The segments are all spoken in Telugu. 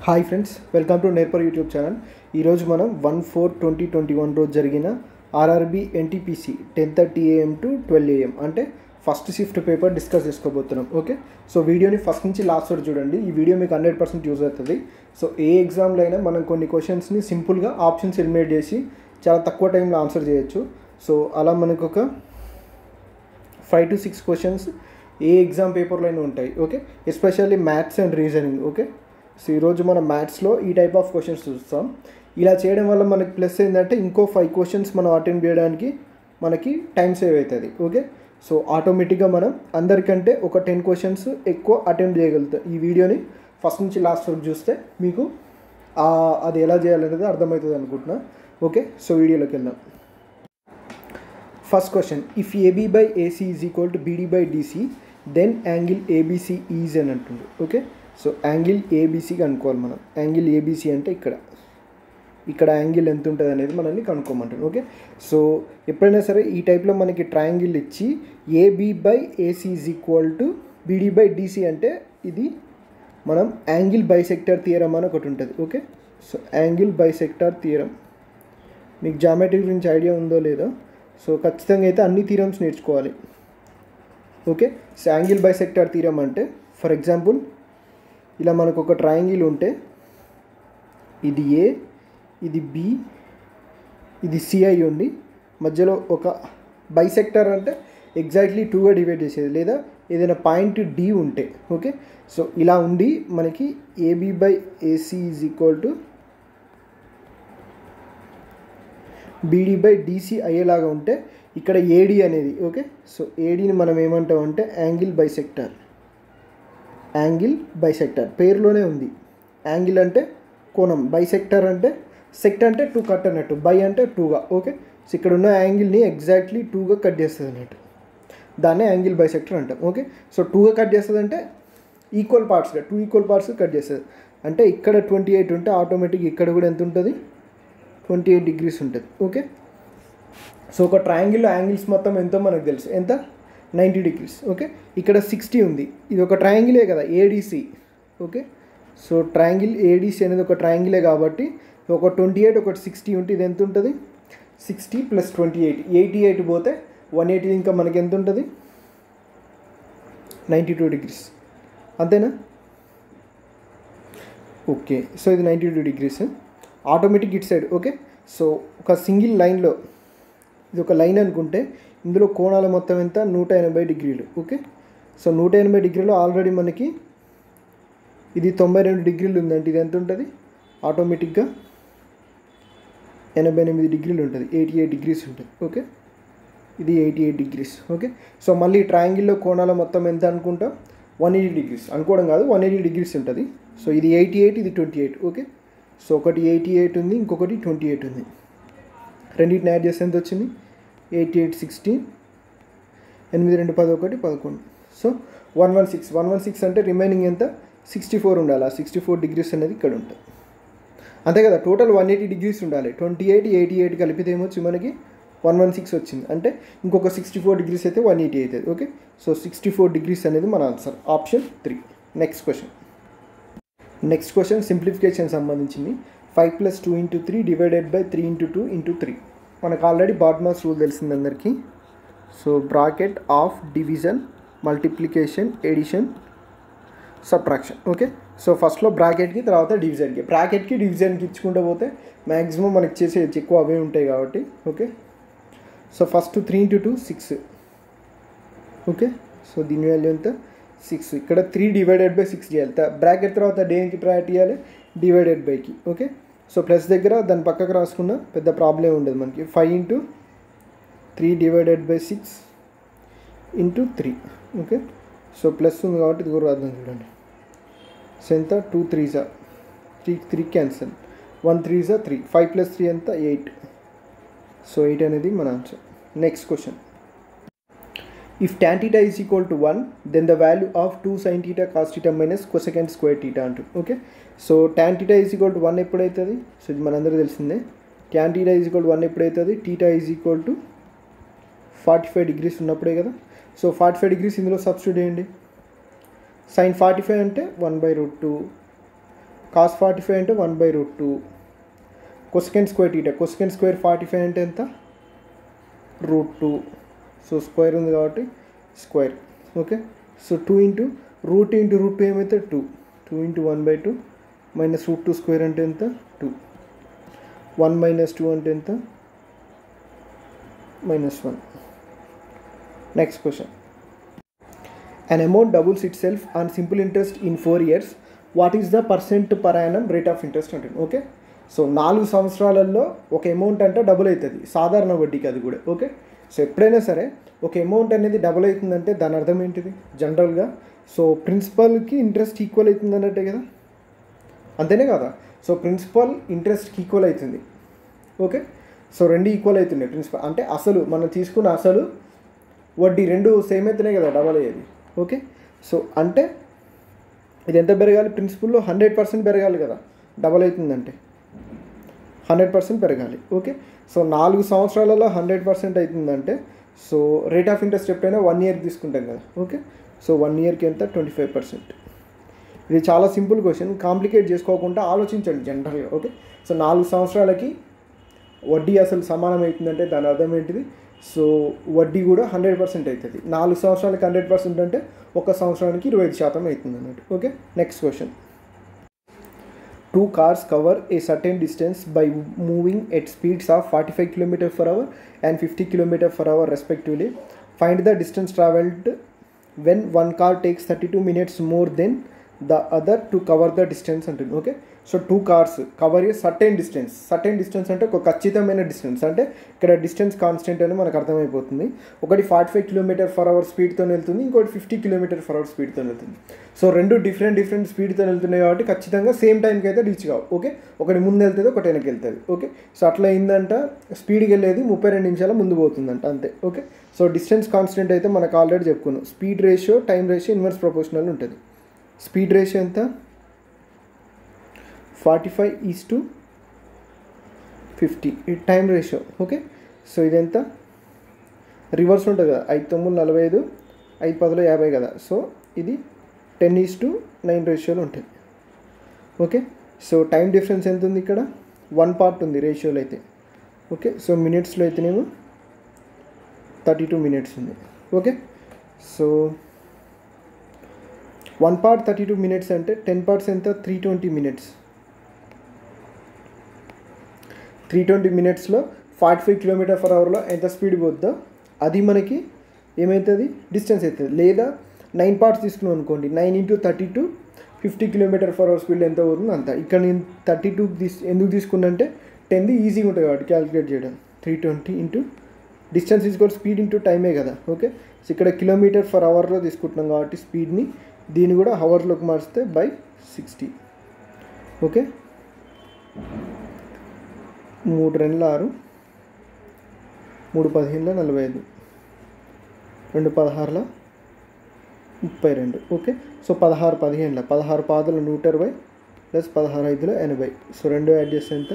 హాయ్ ఫ్రెండ్స్, వెల్కమ్ టు నేర్పర్ యూట్యూబ్ ఛానల్. ఈరోజు మనం 1/4/2021 రోజు జరిగిన RRB NTPC 10:30 AM to 12 AM అంటే ఫస్ట్ షిఫ్ట్ పేపర్ డిస్కస్ చేసుకోబోతున్నాం. ఓకే, సో వీడియోని ఫస్ట్ నుంచి లాస్ట్ వరకు చూడండి. ఈ వీడియో మీకు 100% యూజ్ అవుతుంది. సో ఏ ఎగ్జామ్లో అయినా మనం కొన్ని క్వశ్చన్స్ని సింపుల్గా ఆప్షన్స్ ఎలిమినేట్ చేసి చాలా తక్కువ టైంలో ఆన్సర్ చేయొచ్చు. సో అలా మనకు ఒక 5 to 6 క్వశ్చన్స్ ఏ ఎగ్జామ్ పేపర్లో అయినా ఉంటాయి. Okay, especially maths and reasoning. Okay, so ఈరోజు మనం మ్యాథ్స్లో ఈ టైప్ ఆఫ్ క్వశ్చన్స్ చూస్తాం. ఇలా చేయడం వల్ల మనకి ప్లస్ ఏంటంటే ఇంకో 5 క్వశ్చన్స్ మనం అటెండ్ చేయడానికి మనకి టైం సేవ్ అవుతుంది. ఓకే, సో ఆటోమేటిక్గా మనం అందరికంటే ఒక 10 క్వశ్చన్స్ ఎక్కువ అటెండ్ చేయగలుగుతాం. ఈ వీడియోని ఫస్ట్ నుంచి లాస్ట్ వరకు చూస్తే మీకు అది ఎలా చేయాలనేది అర్థమవుతుంది అనుకుంటున్నా. ఓకే, సో వీడియోలోకి వెళ్దాం. First question, if AB by AC is equal to BD by DC then angle ABC is అని అంటుంది. ఓకే, సో యాంగిల్ ఏబీసీ కనుక్కోవాలి మనం. యాంగిల్ ఏబీసీ అంటే ఇక్కడ యాంగిల్ ఎంత ఉంటుంది అనేది మనల్ని కనుక్కోమంటారు. ఓకే, సో ఎప్పుడైనా సరే ఈ టైప్లో మనకి ట్రయాంగిల్ ఇచ్చి AB by AC is equal to BD by DC అంటే ఇది మనం యాంగిల్ బైసెక్టర్ థియరం అని ఒకటి ఉంటుంది. Okay, so angle bisector theorem మీకు జామెట్రీ గురించి ఐడియా ఉందో లేదో, సో ఖచ్చితంగా అయితే అన్ని థియరమ్స్ నేర్చుకోవాలి. Okay, so angle bisector theorem అంటే ఫర్ ఎగ్జాంపుల్ ఇలా మనకు ఒక ట్రయాంగిల్ ఉంటే ఇది ఏ, ఇది బి, ఇది సి అయి ఉండి మధ్యలో ఒక బైసెక్టర్ అంటే ఎగ్జాక్ట్లీ 2గా డివైడ్ చేసేది, లేదా ఏదైనా పాయింట్ డి ఉంటే. ఓకే, సో ఇలా ఉండి మనకి AB by AC is equal to BD by DC అయ్యేలాగా ఉంటే ఇక్కడ ఏడి అనేది. ఓకే, సో ఏడీని మనం ఏమంటాం అంటే యాంగిల్ బైసెక్టర్. యాంగిల్ బైసెక్టర్ పేరులోనే ఉంది. యాంగిల్ అంటే కోణం, బైసెక్టర్ అంటే సెక్ట్ అంటే 2 కట్ అన్నట్టు, బై అంటే 2గా. ఓకే, సో ఇక్కడ ఉన్న యాంగిల్ని ఎగ్జాక్ట్లీ 2గా కట్ చేస్తుంది అన్నట్టు, దాన్నే యాంగిల్ బైసెక్టర్ అంటాం. ఓకే, సో 2గా కట్ చేస్తుంది అంటే ఈక్వల్ పార్ట్స్గా 2 ఈక్వల్ పార్ట్స్గా కట్ చేస్తుంది. అంటే ఇక్కడ 28 ఉంటే ఆటోమేటిక్ ఇక్కడ కూడా ఎంత ఉంటుంది, 28 degrees ఉంటుంది. ఓకే, సో ఒక ట్రయాంగిల్లో యాంగిల్స్ మొత్తం ఎంతో మనకు తెలుసు, ఎంత 90 degrees. ఓకే, ఇక్కడ 60 ఉంది, ఇది ఒక ట్రయాంగిలే కదా ADC. Okay, so triangle ADC అనేది ఒక ట్రయాంగిలే కాబట్టి ఒక 28 ఒకటి 60 ఉంటే ఇది ఎంత ఉంటుంది, 60 + 28 88 పోతే 180 ఇంకా మనకి ఎంత ఉంటుంది, 92 degrees. అంతేనా? ఓకే, సో ఇది 92 degrees automatic it side. Okay, so ఒక సింగిల్ లైన్లో ఇది ఒక లైన్ అనుకుంటే ఇందులో కోణాల మొత్తం ఎంత, 180 degrees. Okay, so 180 degrees already మనకి ఇది 92 degrees ఉందంటే ఇది ఎంత ఉంటుంది, ఆటోమేటిక్గా 88 degrees ఉంటుంది, 88 degrees ఉంటుంది. ఓకే, ఇది 88 degrees. ఓకే, సో మళ్ళీ ట్రయాంగిల్లో కోణాల మొత్తం ఎంత అనుకుంటాం, 180 degrees అనుకోవడం కాదు, 180 degrees ఉంటుంది. సో ఇది 88, ఇది 28. ఓకే, సో ఒకటి 88 ఉంది, ఇంకొకటి 28 ఉంది. రెండింటిని యాడ్ చేస్తే ఎంత వచ్చింది, 88 16 8 2 11 11. సో 116 అంటే రిమైనింగ్ ఎంత, 64 ఉండాలి. ఆ 64 degrees అనేది ఇక్కడ ఉంటుంది. అంతే కదా, టోటల్ 180 degrees ఉండాలి. 28 88 కలిపితే ఏమొచ్చి మనకి 116 వచ్చింది. అంటే ఇంకొక 64 degrees అయితే 180 అవుతుంది. ఓకే, సో 64 degrees అనేది మన answer, option 3. Next question simplification సంబంధించింది. 5 + 2 × 3 డివైడెడ్ బై 3 × 2 × 3. మనకు ఆల్రెడీ బాడ్మాస్ రూల్ తెలిసింది అందరికీ. So bracket of division, multiplication, addition, subtraction. Okay, so ఫస్ట్లో బ్రాకెట్కి, తర్వాత డివిజన్కి. బ్రాకెట్కి డివిజన్కి ఇచ్చుకుంటూ పోతే మ్యాక్సిమం మనకి చేసే ఎక్కువ అవే ఉంటాయి కాబట్టి. Okay, so first 3 × 2 6. Okay, so దీని వాల్యూ ఎంత, 6. ఇక్కడ 3 డివైడెడ్ బై 6 చేయాలి. బ్రాకెట్ తర్వాత దేనికి బ్రాకెట్ ఇవ్వాలి, డివైడెడ్ బైకి. ఓకే, సో ప్లస్ దగ్గర దాని పక్కకు రాసుకున్న పెద్ద ప్రాబ్లం ఉండదు మనకి. 5 × 3 divided by 6 × 3. Okay, so plus ఉంది కాబట్టి ఇది కూడా రాద్దాం చూడండి. సో ఎంత, 2 3s 3 క్యాన్సల్, 1 3s 3, 5 + 3 ఎంత, 8. సో 8 అనేది మన answer. Next question, if tan θ is equal to 1 then the value of 2 sin θ cos θ minus cosecant square θ అంటుంది. Okay, so tan θ is equal to 1 ఎప్పుడవుతుంది, సో ఇది మనందరూ తెలిసిందే. tan θ ఈజ్ ఈక్వల్ టు 1 ఎప్పుడవుతుంది, θ ఈజ్ ఈక్వల్ టు 45 degrees ఉన్నప్పుడే కదా. సో 45 degrees ఇందులో సబ్స్టిట్యూట్ చేయండి. sin 45 అంటే 1/√2 కాస్ 45 అంటే 1/√2. Cosecant square theta, cosecant square 45 అంటే ఎంత, √2. సో స్క్వేర్ ఉంది కాబట్టి square. Okay, so 2 into root into √2 ఏమైతే 2. 2 ఇంటూ 1/2 మైనస్ √2 స్క్వేర్ అంటే ఎంత, 2. 1 మైనస్ 2 అంటే ఎంత, -1. Next question. An amount doubles itself on simple interest in 4 years. What is the % per annum rate of interest అంటుంది. ఓకే, సో 4 సంవత్సరాలలో ఒక అమౌంట్ అంటే డబుల్ అవుతుంది, సాధారణ వడ్డీకి అది కూడా. ఓకే, సో ఎప్పుడైనా సరే ఒక అమౌంట్ అనేది డబుల్ అవుతుందంటే దాని అర్థం ఏంటిది జనరల్గా, సో ప్రిన్సిపల్కి ఇంట్రెస్ట్ ఈక్వల్ అవుతుంది అన్నట్టే కదా, అంతేనే కదా. సో ప్రిన్సిపల్ ఇంట్రెస్ట్కి ఈక్వల్ అవుతుంది. ఓకే, సో రెండు ఈక్వల్ అవుతున్నాయి. ప్రిన్సిపల్ అంటే అసలు మనం తీసుకున్న అసలు వడ్డీ రెండు సేమ్ అయితేనే కదా డబల్ అయ్యేది. ఓకే, సో అంటే ఇది ఎంత పెరగాలి, ప్రిన్సిపల్లో 100% పెరగాలి కదా, డబల్ అవుతుందంటే 100% పెరగాలి. ఓకే, సో 4 సంవత్సరాలలో 100% అవుతుందంటే సో రేట్ ఆఫ్ ఇంట్రెస్ట్ ఎప్పుడైనా 1 ఇయర్ తీసుకుంటాం కదా. ఓకే, సో 1 ఇయర్కి ఎంత, 25%. ఇది చాలా సింపుల్ క్వశ్చన్, కాంప్లికేట్ చేసుకోకుండా ఆలోచించండి జనరల్గా. ఓకే, సో 4 సంవత్సరాలకి వడ్డీ అసలు సమానం అవుతుందంటే దాని అర్థం ఏంటిది, సో వడ్డీ కూడా 100% అవుతుంది. 4 సంవత్సరాలకి 100% అంటే 1 సంవత్సరానికి 25% అవుతుంది అన్నట్టు. Okay, next question. 2 cars cover a certain distance by moving at speeds of 45 km/h and 50 km/h respectively. Find the distance travelled when one car takes 32 minutes more than the other to cover the distance అంటుంది. Okay, so 2 cars cover a certain distance. Certain distance అంటే ఒక ఖచ్చితమైన డిస్టెన్స్, అంటే ఇక్కడ డిస్టెన్స్ కాన్స్టెంట్ అని మనకు అర్థమైపోతుంది. ఒకటి 45 km/h స్పీడ్తో వెళ్తుంది, ఇంకోటి 50 km/h స్పీడ్తో వెళ్తుంది. సో రెండు డిఫరెంట్ స్పీడ్తో వెళ్తున్నాయి కాబట్టి ఖచ్చితంగా సేమ్ టైంకి అయితే రీచ్ కావు. ఓకే, ఒకటి ముందు వెళ్తుంది, ఒకటి వెనక్కి వెళ్తుంది. ఓకే, సో అట్లా అయిందంట, స్పీడ్కి వెళ్ళేది 32 నిమిషాల ముందు పోతుందంట అంతే. ఓకే, సో డిస్టెన్స్ కాన్స్టెంట్ అయితే మనకు ఆల్రెడీ చెప్పుకున్నాం, speed ratio time ratio inverse proportional ఉంటుంది. స్పీడ్ రేషియో ఎంత, 45:50. ఈ టైం రేషియో. ఓకే, సో ఇదెంత, రివర్స్ ఉంటుంది కదా, 5 9 45, 5 10 50 కదా. సో ఇది 10:9 రేషియోలో ఉంటుంది. ఓకే, సో టైం డిఫరెన్స్ ఎంత ఉంది ఇక్కడ, 1 పార్ట్ ఉంది రేషియోలో అయితే. ఓకే, సో మినిట్స్లో అయితేనేమో 32 మినిట్స్ ఉంది. ఓకే, సో 1 పార్ట్ 32 మినిట్స్ అంటే 10 పార్ట్స్ ఎంత, 320 మినిట్స్. 320 మినిట్స్లో 45 km/hలో ఎంత స్పీడ్ పోద్దో అది మనకి ఏమవుతుంది, డిస్టెన్స్ అవుతుంది. లేదా 9 పార్ట్స్ తీసుకున్నాం అనుకోండి, 9 × 32 50 km/h స్పీడ్ ఎంత పోతుంది అంత. ఇక్కడ నేను 32 ఎందుకు తీసుకున్నంటే 10 ఈజీగా ఉంటుంది కాబట్టి క్యాలిక్యులేట్ చేయడం. 320 into distance equal speed into టైమే కదా. ఓకే, సో ఇక్కడ km/hలో తీసుకుంటున్నాం కాబట్టి స్పీడ్ని దీన్ని కూడా హవర్లోకి మార్చితే by 60. Okay, 3 2 6, 3 15 45, 2 16 32. Okay, so 16 15 16 పాదలు 120 plus 16 5 80. So 2 add చేస్తే ఎంత,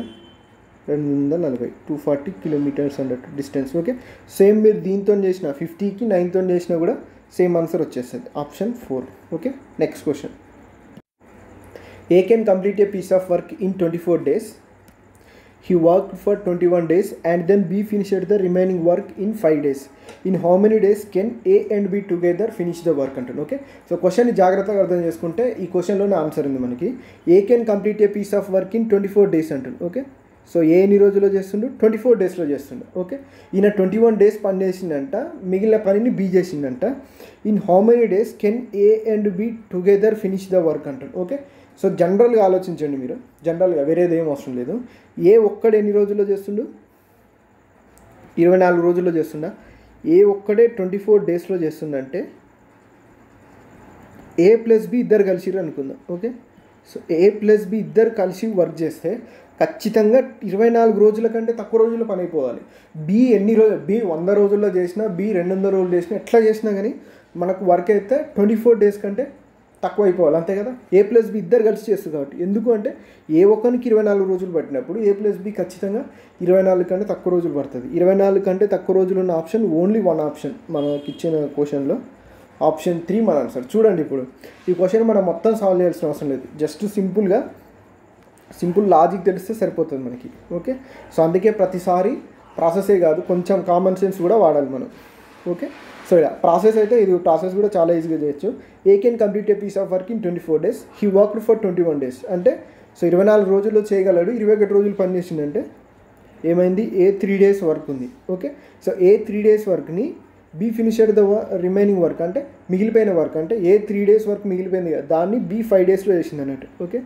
240, 240 కిలోమీటర్స్ అన్నట్టు డిస్టెన్స్. ఓకే, సేమ్ మీరు దీంతో చేసిన 50కి 9తో చేసినా కూడా సేమ్ ఆన్సర్ వచ్చేస్తుంది, option 4. Okay, next question. A can complete a piece of work in 24 days. He worked for 21 days and then B finished the remaining work in 5 days. In how many days can A and B together finish the work అంటాను. ఓకే, సో క్వశ్చన్ జాగ్రత్తగా అర్థం చేసుకుంటే ఈ క్వశ్చన్లోనే ఆన్సర్ ఉంది మనకి. A can complete a piece of work in 24 days అంటాను. ఓకే, సో ఏ ఎన్ని రోజుల్లో చేస్తుండు, 24 డేస్లో చేస్తుండు. ఓకే, ఈయన 21 డేస్ పని చేసిండంట, మిగిలిన పనిని బి చేసిండంట. In how many days can A and B together finish the work అంటాడు. ఓకే, సో జనరల్గా ఆలోచించండి మీరు, జనరల్గా వేరేది ఏం అవసరం లేదు. ఏ ఒక్కడే ఎన్ని రోజుల్లో చేస్తుండు, 24 రోజుల్లో చేస్తుండా. ఏ ఒక్కడే 24 డేస్లో చేస్తుండంటే ఏ ప్లస్ బి ఇద్దరు కలిసిరు అనుకుందాం. ఓకే, సో ఏ ప్లస్ బి ఇద్దరు కలిసి వర్క్ చేస్తే ఖచ్చితంగా 24 రోజుల కంటే తక్కువ రోజుల్లో పని అయిపోవాలి. బి 100 రోజుల్లో చేసినా, బి 200 రోజులు చేసినా, ఎట్లా చేసినా కానీ మనకు వర్క్ అయితే 24 డేస్ కంటే తక్కువ అయిపోవాలి, అంతే కదా. ఏ ప్లస్ బి ఇద్దరు కలిసి చేస్తుంది కాబట్టి. ఎందుకు అంటే ఏ ఒక్కరికి 24 రోజులు పట్టినప్పుడు ఏ ప్లస్ బి ఖచ్చితంగా 24 కంటే తక్కువ రోజులు పడుతుంది. 24 కంటే తక్కువ రోజులు ఉన్న ఆప్షన్ ఓన్లీ 1 ఆప్షన్ మనకి ఇచ్చిన క్వశ్చన్లో, ఆప్షన్ 3 మన ఆన్సర్. చూడండి ఇప్పుడు ఈ క్వశ్చన్ మనం మొత్తం సాల్వ్ చేయాల్సిన అవసరం లేదు, జస్ట్ సింపుల్గా సింపుల్ లాజిక్ తెలిస్తే సరిపోతుంది మనకి. ఓకే, సో అందుకే ప్రతిసారి ప్రాసెసే కాదు, కొంచెం కామన్ సెన్స్ కూడా వాడాలి మనం. ఓకే, సో ఇలా ప్రాసెస్ అయితే ఇది ప్రాసెస్ కూడా చాలా ఈజీగా చేయొచ్చు. A can complete a piece of work in 24 days, he worked for 21 days. అంటే సో 24 రోజుల్లో చేయగలడు, 21 రోజులు పని చేసిందంటే ఏమైంది, ఏ 3 days వర్క్ ఉంది. ఓకే, సో ఏ 3 days వర్క్ని B finished the remaining work, అంటే మిగిలిపోయిన వర్క్, అంటే ఏ 3 days వర్క్ మిగిలిపోయింది కదా దాన్ని బీ 5 daysలో చేసింది అన్నట్టు. ఓకే,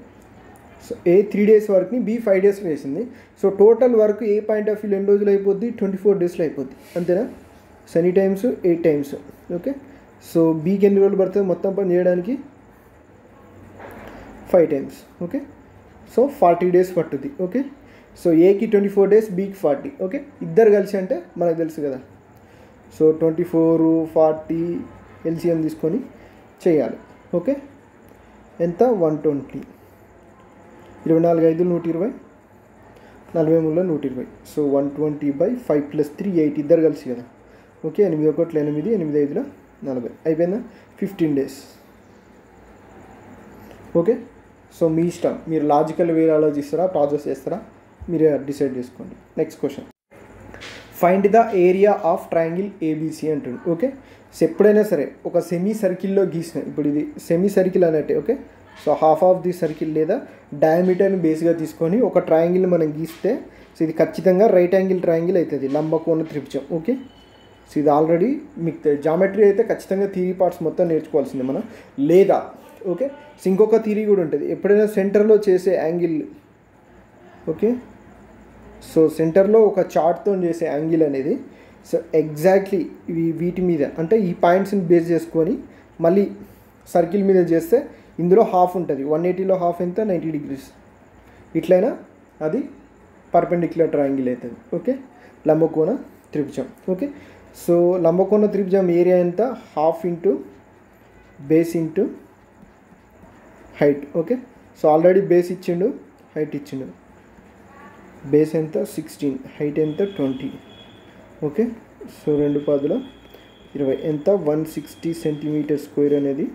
సో ఏ 3 days వర్క్ని బీ 5 daysలో చేసింది. So total work A point of view ఎన్ని రోజులు అయిపోద్ది, 24 daysలో అయిపోద్ది, అంతేనా. So any times 8 times. Okay, so బీకి ఎన్ని రోజులు పడుతుంది మొత్తం పని చేయడానికి, 5 times. ఓకే, సో 40 days పట్టుద్ది. ఓకే, సో ఏకి 24 days, బీకి 40. ఓకే, ఇద్దరు కలిసి అంటే మనకు తెలుసు కదా, సో 24, 40 ఎల్సిఎం తీసుకొని చేయాలి. ఓకే, ఎంత, 120, 24 5 120, 43 120. సో 120/5 + 3 8, ఇద్దరు కలిసి కదా. ఓకే, 8 1 8, 8 5 40, అయిపోయిందా, 15 days. ఓకే, సో మీ ఇష్టం, మీరు లాజికల్ వేలో ఆలోచిస్తారా ప్రాసెస్ చేస్తారా మీరు డిసైడ్ చేసుకోండి. Next question, find the area of triangle ABC అంటుంది. ఓకే, సో ఎప్పుడైనా సరే ఒక సెమీ సర్కిల్లో గీసిన, ఇప్పుడు ఇది సెమీ సర్కిల్ అన్నట్టే. Okay, so half of the circle లేదా డయామీటర్ని బేస్గా తీసుకొని ఒక ట్రయాంగిల్ మనం గీస్తే సో ఇది ఖచ్చితంగా రైట్ యాంగిల్ ట్రయాంగిల్ అవుతుంది, లంబకోణ త్రిభుజం. ఓకే, సో ఇది ఆల్రెడీ మీకు జామెట్రీ అయితే ఖచ్చితంగా థియరీ పార్ట్స్ మొత్తం నేర్చుకోవాల్సిందే మనం, లేదా ఓకే సో ఇంకొక థియరీ కూడా ఉంటుంది, ఎప్పుడైనా సెంటర్లో చేసే యాంగిల్. ఓకే, సో సెంటర్లో ఒక చార్ట్తో చేసే యాంగిల్ అనేది సో ఎగ్జాక్ట్లీ వీటి మీద, అంటే ఈ పాయింట్స్ని బేస్ చేసుకొని మళ్ళీ సర్కిల్ మీద చేస్తే ఇందులో హాఫ్ ఉంటుంది, 180లో హాఫ్ ఎంత, 90 degrees. ఇట్లయినా అది పర్పెండిక్యులర్ ట్రయాంగిల్ అవుతుంది. ఓకే, లంబకోణ త్రిభుజం. ఓకే, సో లంబకోణ త్రిభుజం ఏరియా ఎంత, half into base into height. Okay, so already base ఇచ్చిండు, హైట్ ఇచ్చిండు. బేస్ ఎంత, 16, హైట్ ఎంత, 20. ఓకే, సో 2 పాదుల 20 ఎంత, 160 cm² అనేది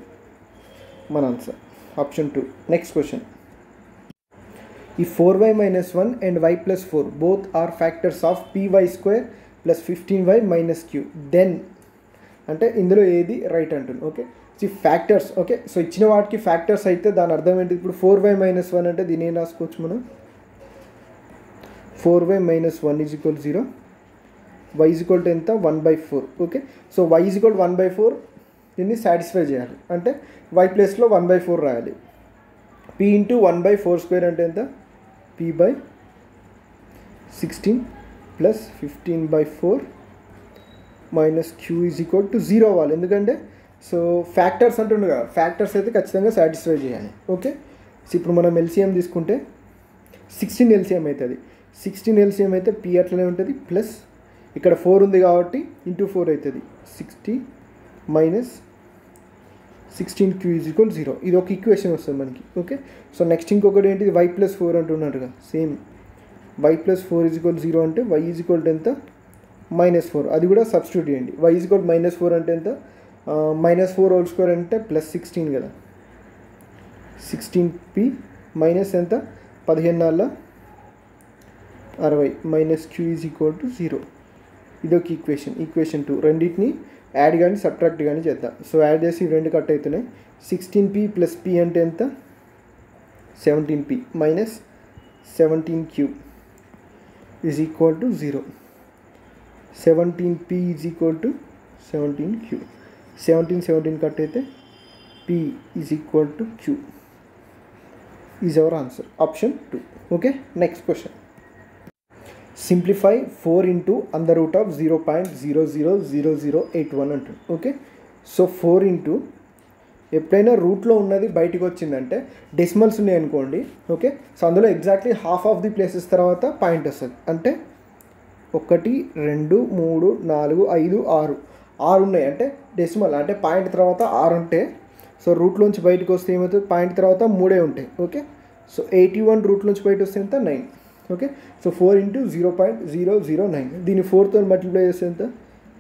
మన ఆన్సర్, ఆప్షన్ 2. నెక్స్ట్ క్వశ్చన్, ఈ 4y - 1 and y + 4 both are factors of py² + 15y - q, then అంటే ఇందులో ఏది రైట్ అంటుంది. Okay, so factors. Okay, so ఇచ్చిన వాటికి ఫ్యాక్టర్స్ అయితే దాని అర్థం ఏంటి, ఇప్పుడు 4y - 1 అంటే దీని ఏం రాసుకోవచ్చు మనం, 4y - 1 = 0, y = ఎంత, 1/4. ఓకే, సో y = 1/4 దీన్ని సాటిస్ఫై చేయాలి, అంటే y ప్లేస్లో 1/4 రాయాలి. p × 1/4² అంటే ఎంత, p/16 + 15/4 - q = 0 అవ్వాలి, ఎందుకంటే సో ఫ్యాక్టర్స్ అంటుండే కదా, ఫ్యాక్టర్స్ అయితే ఖచ్చితంగా సాటిస్ఫై చేయాలి. ఓకే, సో ఇప్పుడు మనం ఎల్సిఎం తీసుకుంటే 16 ఎల్సిఎం అవుతుంది, 16 ఎల్సిఎం అయితే p అట్లనే ఉంటుంది, ప్లస్ ఇక్కడ 4 ఉంది కాబట్టి ఇంటూ 4 అవుతుంది, 60 - 16q = 0. ఇది ఒక ఈక్వేషన్ వస్తుంది మనకి. ఓకే, సో నెక్స్ట్ ఇంకొకటి ఏంటిది, y + 4 అంటున్నట్టుగా సేమ్, y + 4 = 0 అంటే y = ఎంత, -4, అది కూడా సబ్స్టిట్యూట్ చేయండి. y = -4 అంటే ఎంత, -4² అంటే +16 కదా, 16p మైనస్ ఎంత, 14 60 - q = 0. ఇది ఒక ఈక్వేషన్. ఈక్వేషన్ 2 రెండింటిని యాడ్ కానీ సబ్ట్రాక్ట్ కానీ చేద్దాం. సో యాడ్ చేసి 2 కట్ అవుతున్నాయి. 16p + p అంటే ఎంత, 17p - 17q = 0. 17p = 17q. 17 cut అయితే p = q is our answer, option 2. Okay, next question, simplify 4 × (0.000081) అంటుంది. ఓకే, సో 4 × ఎప్పుడైనా రూట్లో ఉన్నది బయటికి వచ్చిందంటే డెసిమల్స్ ఉన్నాయి అనుకోండి. ఓకే, సో అందులో exactly half of the places తర్వాత పాయింట్ వస్తుంది, అంటే 1 2 3 4 5 6 ఉన్నాయి, అంటే డెసిమల్ అంటే పాయింట్ తర్వాత 6 ఉంటే సో రూట్లోంచి బయటకు వస్తే ఏమవుతుంది, పాయింట్ తర్వాత 3 ఉంటాయి. ఓకే, సో 81 రూట్లోంచి బయట వస్తే ఎంత, 9. ఓకే, సో 4 × 0.009, దీన్ని 4తో మల్టిప్లై చేస్తే ఎంత,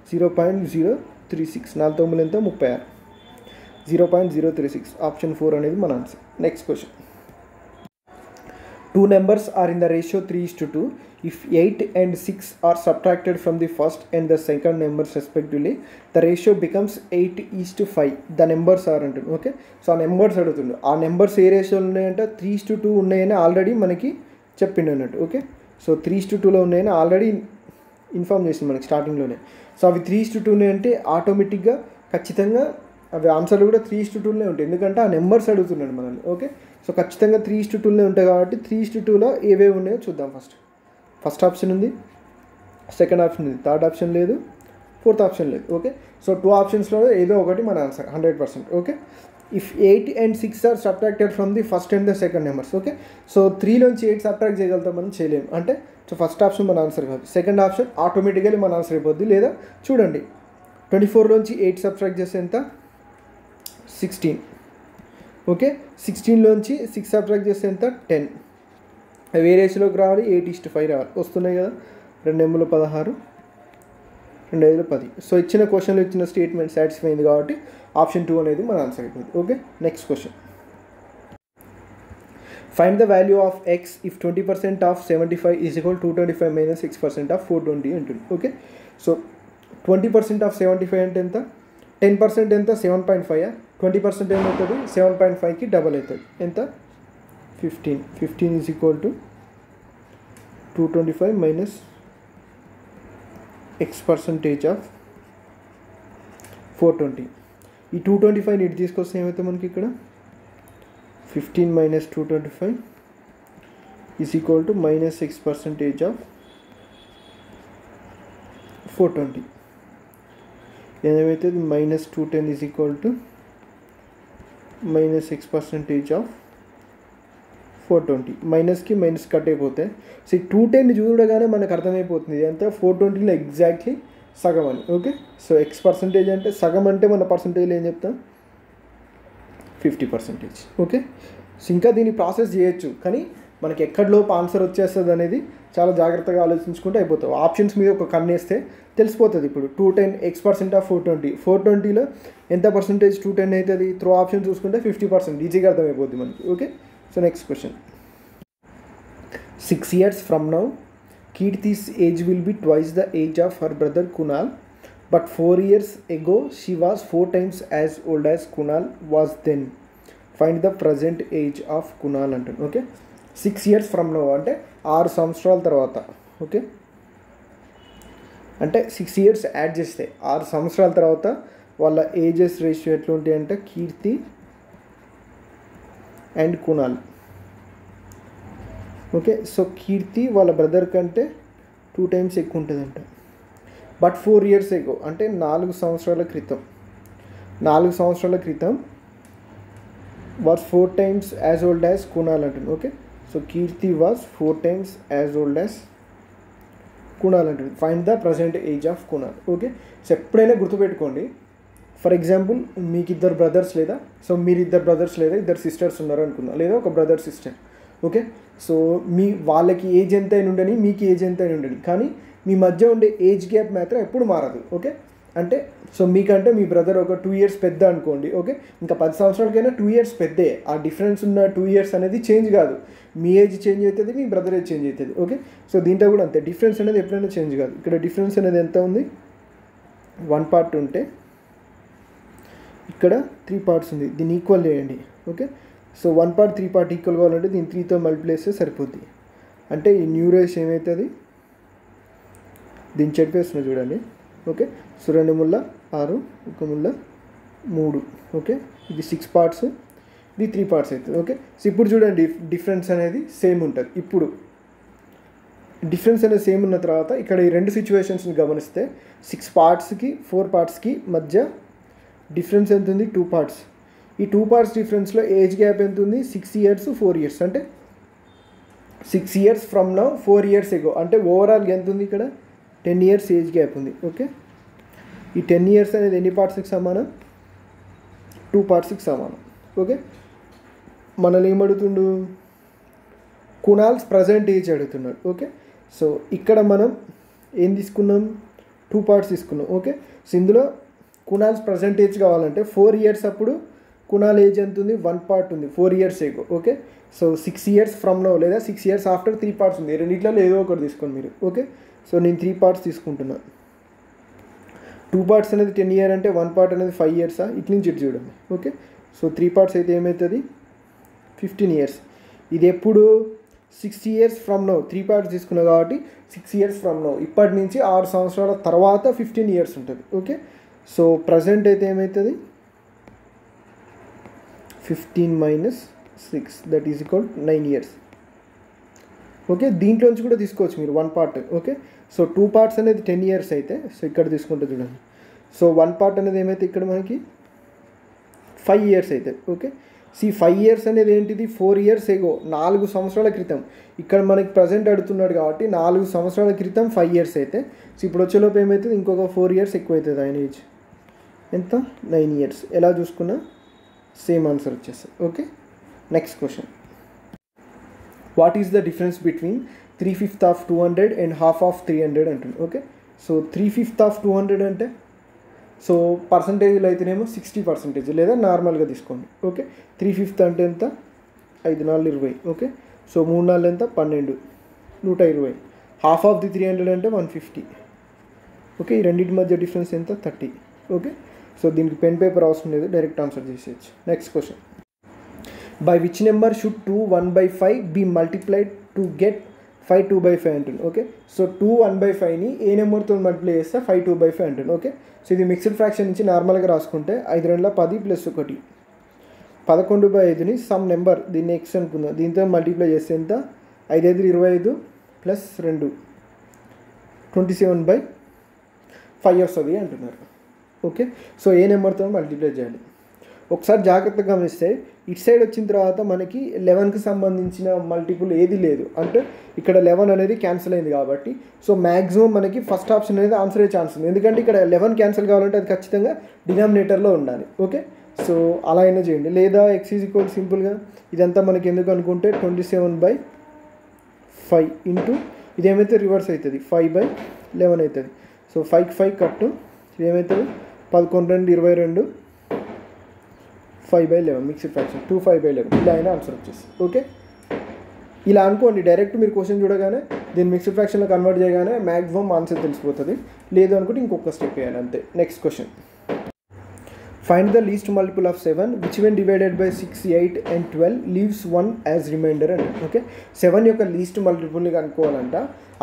0.036, 4 9 ఎంత, 36, 0.036, ఆప్షన్ 4 అనేది మన answer. Next question, two numbers are in the ratio 3:2. If 8 and 6 are subtracted from the first and the second numbers respectively, the ratio becomes 8:5. The numbers are అంటుంది. ఓకే, సో ఆ నెంబర్స్ అడుగుతుండు. ఆ నెంబర్స్ ఏ రేషియోలో ఉన్నాయంటే 3:2 ఉన్నాయని ఆల్రెడీ మనకి చెప్పిండు అన్నట్టు. ఓకే, సో 3:2లో ఉన్నాయని ఆల్రెడీ ఇన్ఫార్మ్ చేసింది మనకి స్టార్టింగ్లోనే. సో అవి 3:2 ఉన్నాయంటే ఆటోమేటిక్గా ఖచ్చితంగా అవి ఆన్సర్లు కూడా 3:2 ఉంటాయి, ఎందుకంటే ఆ నెంబర్స్ అడుగుతున్నాడు మనల్ని. ఓకే, సో ఖచ్చితంగా 3:2 ఉంటాయి కాబట్టి 3:2లో ఏవేవి ఉన్నాయో చూద్దాం. ఫస్ట్ ఆప్షన్ ఉంది, సెకండ్ ఆప్షన్ ఉంది, థర్డ్ ఆప్షన్ లేదు, ఫోర్త్ ఆప్షన్ లేదు. ఓకే, సో 2 ఆప్షన్స్లో ఏదో ఒకటి మన answer 100%. Okay, if 8 and 6 are subtracted from the first and the second numbers. Okay, so 3లోంచి 8 సబ్ట్రాక్ట్ చేయగలుగుతాం, మనం చేయలేము. అంటే సో ఫస్ట్ ఆప్షన్ మన ఆన్సర్ కాదు, సెకండ్ ఆప్షన్ ఆటోమేటికలీ మన ఆన్సర్ అయిపోద్ది. లేదా చూడండి, 24లోంచి 8 సబ్ట్రాక్ట్ చేస్తే ఎంత? 16. ఓకే, 16లోంచి 6 సబ్ట్రాక్ట్ చేస్తే ఎంత? 10. అవి ఏ రేషియోలోకి రావాలి? 8:5 రావాలి. వస్తున్నాయి కదా, 2 ఎమ్ములు 16, 2 5 10. సో ఇచ్చిన క్వశ్చన్లో ఇచ్చిన స్టేట్మెంట్ సాటిస్ఫై అయింది కాబట్టి ఆప్షన్ 2 అనేది మన ఆన్సర్ అయిపోయింది. Okay, next question. Find the value of X if 20% of 75 is equal 225 minus 6% of 420 అంటుంది. ఓకే, సో 20% ఆఫ్ 75 అంటే ఎంత? 10% ఎంత? 7.5. 20% ఏమవుతుంది? 7.5కి డబల్ అవుతుంది. ఎంత? 15. 15 is equal to 225 minus x% of 420. ఈ 225 ఇటు తీసుకొస్తే ఏమవుతుంది మనకి ఇక్కడ? 15 minus 225 is equal to minus x% of 420. ఏమవుతుంది? Minus 210 is equal to minus x% of 420. మైనస్కి మైనస్ కట్ అయిపోతాయి. సో ఈ 210 చూడగానే మనకు అర్థమైపోతుంది ఎంత 420లో ఎగ్జాక్ట్లీ సగం అని. ఓకే, సో x% అంటే సగం అంటే మన పర్సంటేజ్లో ఏం చెప్తాం? 50%. ఓకే, సో ఇంకా దీన్ని ప్రాసెస్ చేయొచ్చు, కానీ మనకి ఎక్కడిలోపు ఆన్సర్ వచ్చేస్తుంది అనేది చాలా జాగ్రత్తగా ఆలోచించుకుంటే అయిపోతావు. ఆప్షన్స్ మీద ఒక కన్నేస్తే తెలిసిపోతుంది. ఇప్పుడు 210 x% ఆఫ్ 420. 420లో ఎంత పర్సంటేజ్ 210 అవుతుంది? త్రూ ఆప్షన్ చూసుకుంటే 50%. ఈజీగా అర్థమైపోద్ది మనకి. Okay, so next question. 6 years from now, Kirti's age will be twice the age of her brother Kunal, but 4 years ago she was 4 times as old as Kunal was then. Find the present age of Kunal అంటుంది. ఓకే, 6 years from now అంటే 6 సంవత్సరాల తర్వాత. ఓకే, అంటే 6 years యాడ్ చేస్తే 6 సంవత్సరాల తర్వాత వాళ్ళ ఏజెస్ రేషియో ఎట్లుంటాయి అంటే కీర్తి అండ్ కునాల్. ఓకే, సో కీర్తి వాళ్ళ బ్రదర్ కంటే 2 times ఎక్కువ ఉంటుందంట. బట్ 4 years ఎగో అంటే 4 సంవత్సరాల క్రితం was 4 times as old as Kunal అంటుంది. Okay, so Kirti was 4 times as old as Kunal అంటుంది. Find the present age of Kunal. Okay, so ఎప్పుడైనా గుర్తుపెట్టుకోండి, ఫర్ ఎగ్జాంపుల్ మీకు 2 brothers లేదా, సో మీరు 2 brothers లేదా 2 sisters ఉన్నారు అనుకుందాం, లేదా ఒక బ్రదర్ సిస్టర్. ఓకే, సో వాళ్ళకి ఏజ్ ఎంత అయిన ఉండని, మీకు ఏజ్ ఎంత అయిన ఉండని, కానీ మీ మధ్య ఉండే ఏజ్ గ్యాప్ మాత్రం ఎప్పుడు మారదు. ఓకే, అంటే సో మీకంటే మీ బ్రదర్ ఒక 2 years పెద్ద అనుకోండి. ఓకే, ఇంకా 10 సంవత్సరాలకైనా 2 years పెద్దే. ఆ డిఫరెన్స్ ఉన్న 2 years అనేది చేంజ్ కాదు. మీ ఏజ్ చేంజ్ అవుతుంది, మీ బ్రదర్ ఏజ్ చేంజ్ అవుతుంది. ఓకే, సో దీంట్లో కూడా అంతే, డిఫరెన్స్ అనేది ఎప్పుడైనా చేంజ్ కాదు. ఇక్కడ డిఫరెన్స్ అనేది ఎంత ఉంది? 1 part ఉంటే ఇక్కడ 3 parts ఉంది, దీన్ని ఈక్వల్ చేయండి. Okay, so 1 part 3 part equal కావాలంటే దీన్ని 3తో మల్టిప్లై చేస్తే సరిపోద్ది. అంటే ఈ న్యూ రేషియో ఏమవుతుంది? దీన్ని చెప్పేస్తున్నా చూడండి. ఓకే, సో 2 ముళ్ళ 6, 1 ముళ్ళ 3. ఓకే, ఇది 6 parts, ఇది 3 parts అవుతుంది. ఓకే, సో ఇప్పుడు చూడండి డిఫరెన్స్ అనేది సేమ్ ఉంటుంది. ఇప్పుడు డిఫరెన్స్ అనేది సేమ్ ఉన్న తర్వాత ఇక్కడ ఈ 2 సిచ్యువేషన్స్ని గమనిస్తే 6 partsకి 4 partsకి మధ్య డిఫరెన్స్ ఎంత ఉంది? 2 parts. ఈ 2 parts డిఫరెన్స్లో ఏజ్ గ్యాప్ ఎంత ఉంది? 6 years 4 years. అంటే 6 years ఫ్రమ్ నౌ 4 years ఎగో అంటే ఓవరాల్ ఎంత ఉంది ఇక్కడ? 10 years ఏజ్ గ్యాప్ ఉంది. ఓకే, ఈ 10 years అనేది ఎన్ని పార్ట్స్కి సమానం? 2 partsకి సమానం. ఓకే, మనల్ని ఏమడుగుతుండు? కునాల్స్ ప్రజెంట్ ఏజ్ అడుగుతున్నాడు. ఓకే, సో ఇక్కడ మనం ఏం తీసుకున్నాం? 2 parts తీసుకున్నాం. ఓకే, సో ఇందులో కునాల్స్ ప్రజెంట్ ఏజ్ కావాలంటే 4 years అప్పుడు కునాల్ ఏజ్ ఎంత ఉంది? 1 part ఉంది, 4 years ఎగో. Okay, so 6 years from now లేదా 6 years ఆఫ్టర్ 3 పార్ట్స్ ఉంది, రెండిట్లలో ఏదో ఒకటి తీసుకోండి మీరు. ఓకే, సో నేను 3 parts తీసుకుంటున్నా. 2 parts అనేది 10 years అంటే 1 part అనేది 5 years ఇటు నుంచి ఇటు చూడండి. ఓకే, సో 3 parts అయితే ఏమవుతుంది 15 years. ఇది ఎప్పుడు 6 years ఫ్రమ్ నో, 3 parts తీసుకున్నా కాబట్టి 6 years ఫ్రమ్ నో, ఇప్పటి నుంచి 6 సంవత్సరాల తర్వాత 15 years ఉంటుంది. ఓకే, సో ప్రజెంట్ అయితే ఏమవుతుంది 15 minus 6 that is equal 9 years. Okay, దీంట్లోంచి కూడా తీసుకోవచ్చు మీరు 1 part. ఓకే, సో 2 parts అనేది 10 years అయితే, సో ఇక్కడ తీసుకుంటే చూడండి, సో 1 part అనేది ఏమైతే ఇక్కడ మనకి 5 years అయితే. ఓకే, 5 years అనేది ఏంటిది 4 years ఎగో, 4 సంవత్సరాల క్రితం. ఇక్కడ మనకి ప్రజెంట్ అడుగుతున్నాడు కాబట్టి 4 సంవత్సరాల క్రితం 5 years అయితే, సో ఇప్పుడు వచ్చేలోపు ఏమవుతుంది ఇంకొక 4 years ఎక్కువ అవుతుంది ఆయన ఏజ్. ఎంత 9 years. ఎలా చూసుకున్నా సేమ్ ఆన్సర్ వచ్చేస్తుంది. Okay, next question. What is the difference between 3/5 of 200 and half of 300 అంటుంది. ఓకే, సో 3/5 of 200 అంటే, సో పర్సంటేజ్లో అయితేనేమో 60% లేదా నార్మల్గా తీసుకోండి. ఓకే, 3/5 అంటే ఎంత 5 4 20. ఓకే, సో 3 4 ఎంత 12 120. హాఫ్ ఆఫ్ ది 300 అంటే 150. ఓకే, ఈ రెండింటి మధ్య డిఫరెన్స్ ఎంత 30. ఓకే, సో దీనికి పెన్ పేపర్ అవసరం లేదు, డైరెక్ట్ ఆన్సర్ చేసేయచ్చు. Next question. By which number should 2 1/5 be multiplied to get 5 2/5 అంటుంది. ఓకే, సో 2 1/5ని ఏ నెంబర్తో మల్టిప్లై చేస్తే 5 2/5 అంటుంది. ఓకే, సో ఇది మిక్స్డ్ ఫ్రాక్షన్ నుంచి నార్మల్గా రాసుకుంటే 5 2 10 + 1 11/5ని సమ్ నెంబర్, దీన్ని ఎక్స్ అనుకుందాం, దీంతో మల్టిప్లై చేస్తే ఎంత 5 5 25 + 2 27/5 వస్తుంది అంటున్నారు. ఓకే, సో ఏ నెంబర్తో మల్టిప్లై చేయాలి ఒకసారి జాగ్రత్తగా గమనిస్తే, ఇటు సైడ్ వచ్చిన తర్వాత మనకి 11కి సంబంధించిన మల్టిపుల్ ఏది లేదు, అంటే ఇక్కడ 11 అనేది క్యాన్సిల్ అయింది కాబట్టి, సో మ్యాక్సిమం మనకి ఫస్ట్ ఆప్షన్ అనేది ఆన్సర్ అయ్యే ఛాన్స్ ఉంది. ఎందుకంటే ఇక్కడ 11 క్యాన్సిల్ కావాలంటే అది ఖచ్చితంగా డినామినేటర్లో ఉండాలి. ఓకే, సో అలా అయినా చేయండి, లేదా x ఈజ్ ఈక్వల్ సింపుల్గా ఇదంతా మనకి ఎందుకు అనుకుంటే 27/5 ఇంటూ ఇదేమైతే రివర్స్ అవుతుంది 5/11 అవుతుంది. సో 5కి 5 కట్టు, ఇదేమవుతుంది 11 2 22 5/11 మిక్స్డ్ ఫ్రాక్షన్ 2 5/11 ఇలా అయినా ఆన్సర్ వచ్చేసి. ఓకే, ఇలా అనుకోండి, డైరెక్ట్ మీరు క్వశ్చన్ చూడగానే దీన్ని మిక్స్డ్ ఫ్రాక్షన్లో కన్వర్ట్ చేయగానే మ్యాక్సిమం ఆన్సర్ తెలిసిపోతుంది. లేదు అనుకుంటే ఇంకొక స్టెప్ వేయాలి అంతే. Next question. Find the least multiple of 7 which when divided by 6 8 and 12 leaves 1 as remainder అంట. ఓకే, 7 యొక్క లీస్ట్ మల్టిపుల్ని కనుక్కోవాలంట,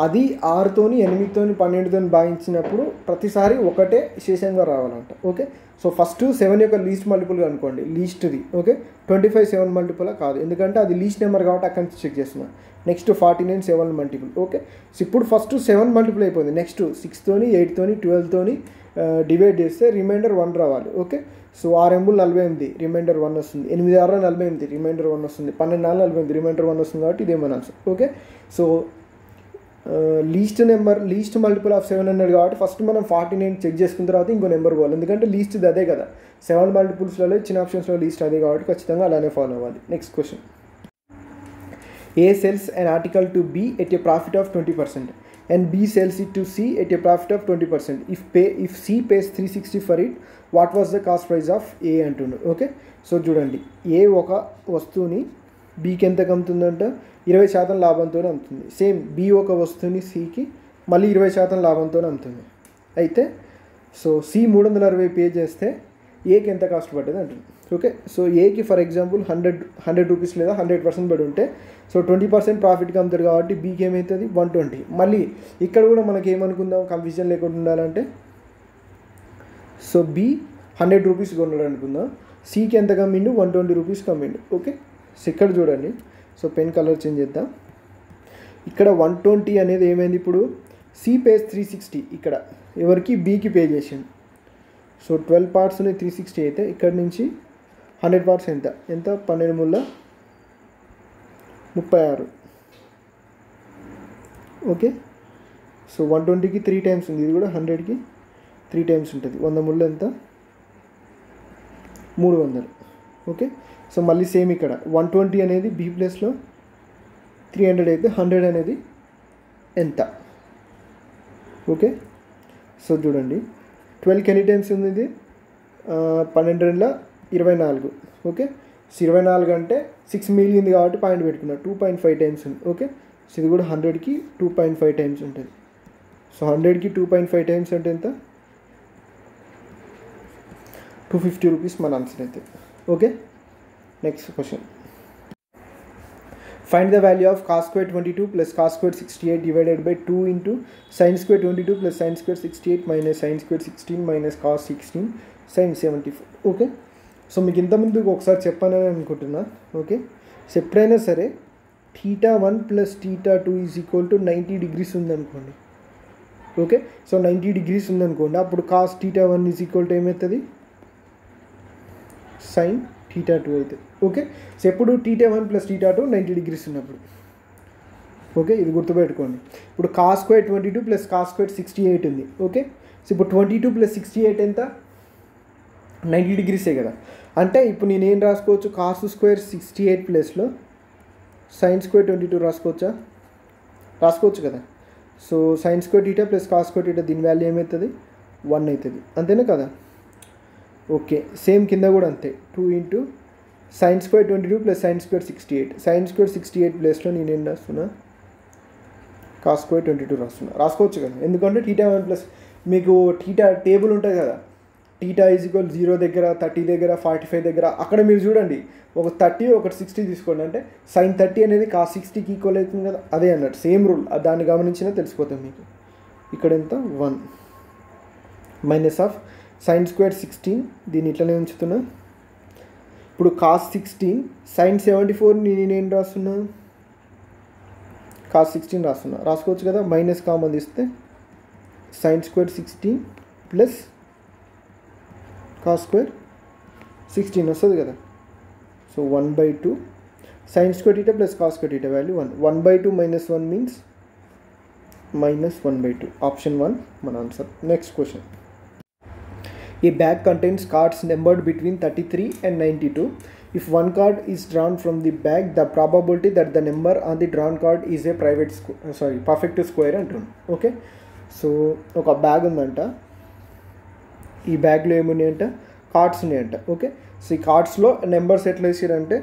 అది 6తోని 8తోని 12తోని భాగించినప్పుడు ప్రతిసారి ఒకటే శేషంగా రావాలంట. ఓకే, సో ఫస్ట్ 7 యొక్క లీస్ట్ మల్టిపుల్ కనుక్కోండి, లీస్ట్ది. ఓకే, 25 7 మల్టిపుల్ కాదు, ఎందుకంటే అది లీస్ట్ నెంబర్ కాబట్టి అక్కడి నుంచి చెక్ చేస్తున్నాను. Next 49 7 multiple. ఓకే, సో ఇప్పుడు ఫస్ట్ 7 మల్టిపుల్ అయిపోయింది, నెక్స్ట్ 6తోని 8తోని 12తోని డివైడ్ చేస్తే రిమైండర్ 1 రావాలి. ఓకే, సో 6 8 48 రిమైండర్ 1 వస్తుంది, 8 6 48 రిమైండర్ 1 వస్తుంది, 12 4 48 రిమైండర్ 1 వస్తుంది కాబట్టి ఇదే మన answer. Okay, so least multiple of 7 అన్నాడు కాబట్టి ఫస్ట్ మనం 49 చెక్ చేసుకున్న తర్వాత ఇంకో నెంబర్ పోవాలి, ఎందుకంటే లీస్ట్ది అదే కదా, 7 మల్టిపుల్స్లలో ఇచ్చిన ఆప్షన్స్లో లీస్ట్ అదే కాబట్టి ఖచ్చితంగా అలానే ఫాలో అవ్వాలి. Next question. A sells an article to B at a profit of 20% and B sells it to C at a profit of 20%. If C pays 360 for it, what was the cost price of A అంటుండు. ఓకే, సో చూడండి, ఏ ఒక వస్తువుని బీకి ఎంత అమ్ముతుందంట 20% లాభంతో అమ్ముతుంది. సేమ్ బి ఒక వస్తువుని సికి మళ్ళీ 20% లాభంతో అమ్ముతుంది. అయితే సో సి 360 పే చేస్తే ఏకి ఎంత కాస్ట్ పడ్డది అంటుంది. ఓకే, సో ఏకి ఫర్ ఎగ్జాంపుల్ 100 రూపీస్ లేదా 100% పడి ఉంటే, సో 20% ప్రాఫిట్గా అమ్ముతారు కాబట్టి బీకి ఏమవుతుంది 120. మళ్ళీ ఇక్కడ కూడా మనకి ఏమనుకుందాం, కన్ఫ్యూజన్ లేకుండా ఉండాలంటే, సో బి 100 రూపీస్ కొన్నాడు అనుకుందాం, సికి ఎంత కమ్మిండు 120 రూపీస్ కమ్మిండు. ఓకే, సో ఇక్కడ చూడండి, సో పెన్ కలర్ చేంజ్ చేద్దాం. ఇక్కడ 120 అనేది ఏమైంది, ఇప్పుడు సి పేస్ 360, ఇక్కడ ఎవరికి బీకి పే చేసిండు. సో 12 parts 360 అయితే ఇక్కడ నుంచి 100 parts ఎంత 12 36. ఓకే, సో 120కి 3 times ఉంది, ఇది కూడా 100కి 3 times ఉంటుంది. 100 ముళ్ళు ఎంత 300. ఓకే, సో మళ్ళీ సేమ్ ఇక్కడ 120 అనేది బి ప్లేస్లో 300 అయితే 100 అనేది ఎంత. ఓకే, సో చూడండి 12కి ఎన్ని టైమ్స్ ఉంది, ఇది 12 24. ఓకే, 24 అంటే 6 మిగిలింది కాబట్టి పాయింట్ పెట్టుకున్నా 2.5 టైమ్స్ ఉంది. ఓకే, సో ఇది కూడా 100కి 2.5 టైమ్స్ ఉంటుంది. సో 100కి 2.5 టైమ్స్ అంటే ఎంత? 250 రూపీస్ మన ఆన్సర్ అయితే. Okay, next question. Find the value of cos square 22 plus cos square 68 divided by 2 into sin square 22 plus sin square 68 minus sin square 16 minus cos 16 sin 74. Okay, so మీకు ఇంతకుముందు ఒకసారి చెప్పానని అనుకుంటున్నా. ఓకే, సో ఎప్పుడైనా సరే θ1 plus θ2 is equal to 90 degrees ఉందనుకోండి. ఓకే, సో 90 డిగ్రీస్ ఉందనుకోండి, అప్పుడు cos θ1 ఈజ్ ఈక్వల్ టు ఏమవుతుంది? sin θ2 అవుతుంది. ఓకే, సో ఎప్పుడు θ1 ప్లస్ θ2 90 డిగ్రీస్ ఉన్నప్పుడు. ఓకే, ఇది గుర్తుపెట్టుకోండి. ఇప్పుడు cos square 22 plus cos square 68 ఉంది. ఓకే, సో ఇప్పుడు 22 ప్లస్ 68 ఎంత? 90 డిగ్రీసే కదా. అంటే ఇప్పుడు నేను ఏం రాసుకోవచ్చు? cos square 68 ప్లస్లో sin square 22 రాసుకోవచ్చు కదా. సో sin square θ plus cos square θ దీని వాల్యూ ఏమవుతుంది? 1 అవుతుంది. అంతేనా కదా? ఓకే, సేమ్ కింద కూడా అంతే. 2 into sin square 22 plus sin square 68. sin square 68 ప్లేస్లో నేను ఏం రాస్తున్నా? cos square 22 రాసుకోవచ్చు కదా. ఎందుకంటే θ1 ప్లస్ మీకు θ టేబుల్ ఉంటుంది కదా, θ ఈజ్ ఈక్వల్ 0 దగ్గర, 30 దగ్గర, 45 దగ్గర, అక్కడ మీరు చూడండి ఒక 30 ఒకటి 60 తీసుకోండి. అంటే sin 30 అనేది cos 60కి ఈక్వల్ అవుతుంది కదా, అదే అన్నట్టు సేమ్ రూల్. దాన్ని గమనించినా తెలిసిపోతుంది మీకు. ఇక్కడ ఎంత? 1 మైనస్ ఆఫ్ sin square 16, దీన్ని ఇట్లనే ఉంచుతున్నా. ఇప్పుడు cos 16 sin 74 నేను రాస్తున్నా? cos 16 రాసుకోవచ్చు కదా. మైనస్ కామన్ తీస్తే sin square 16 plus cos square 16 వస్తుంది కదా. సో 1/2 sin square θ plus cos square θ value 1. 1/2 minus 1 means minus 1/2. Option 1 మన answer. Next question. A bag contains cards numbered between 33 and 92. If one card is drawn from the bag, the probability that the number on the drawn card is a perfect square అంటుంది. ఓకే, సో ఒక బ్యాగ్ ఉందంట. ఈ బ్యాగ్లో ఏమున్నాయంట? కార్డ్స్ ఉన్నాయంట. ఓకే, సో ఈ కార్డ్స్లో నెంబర్స్ ఎట్లా వేసారంటే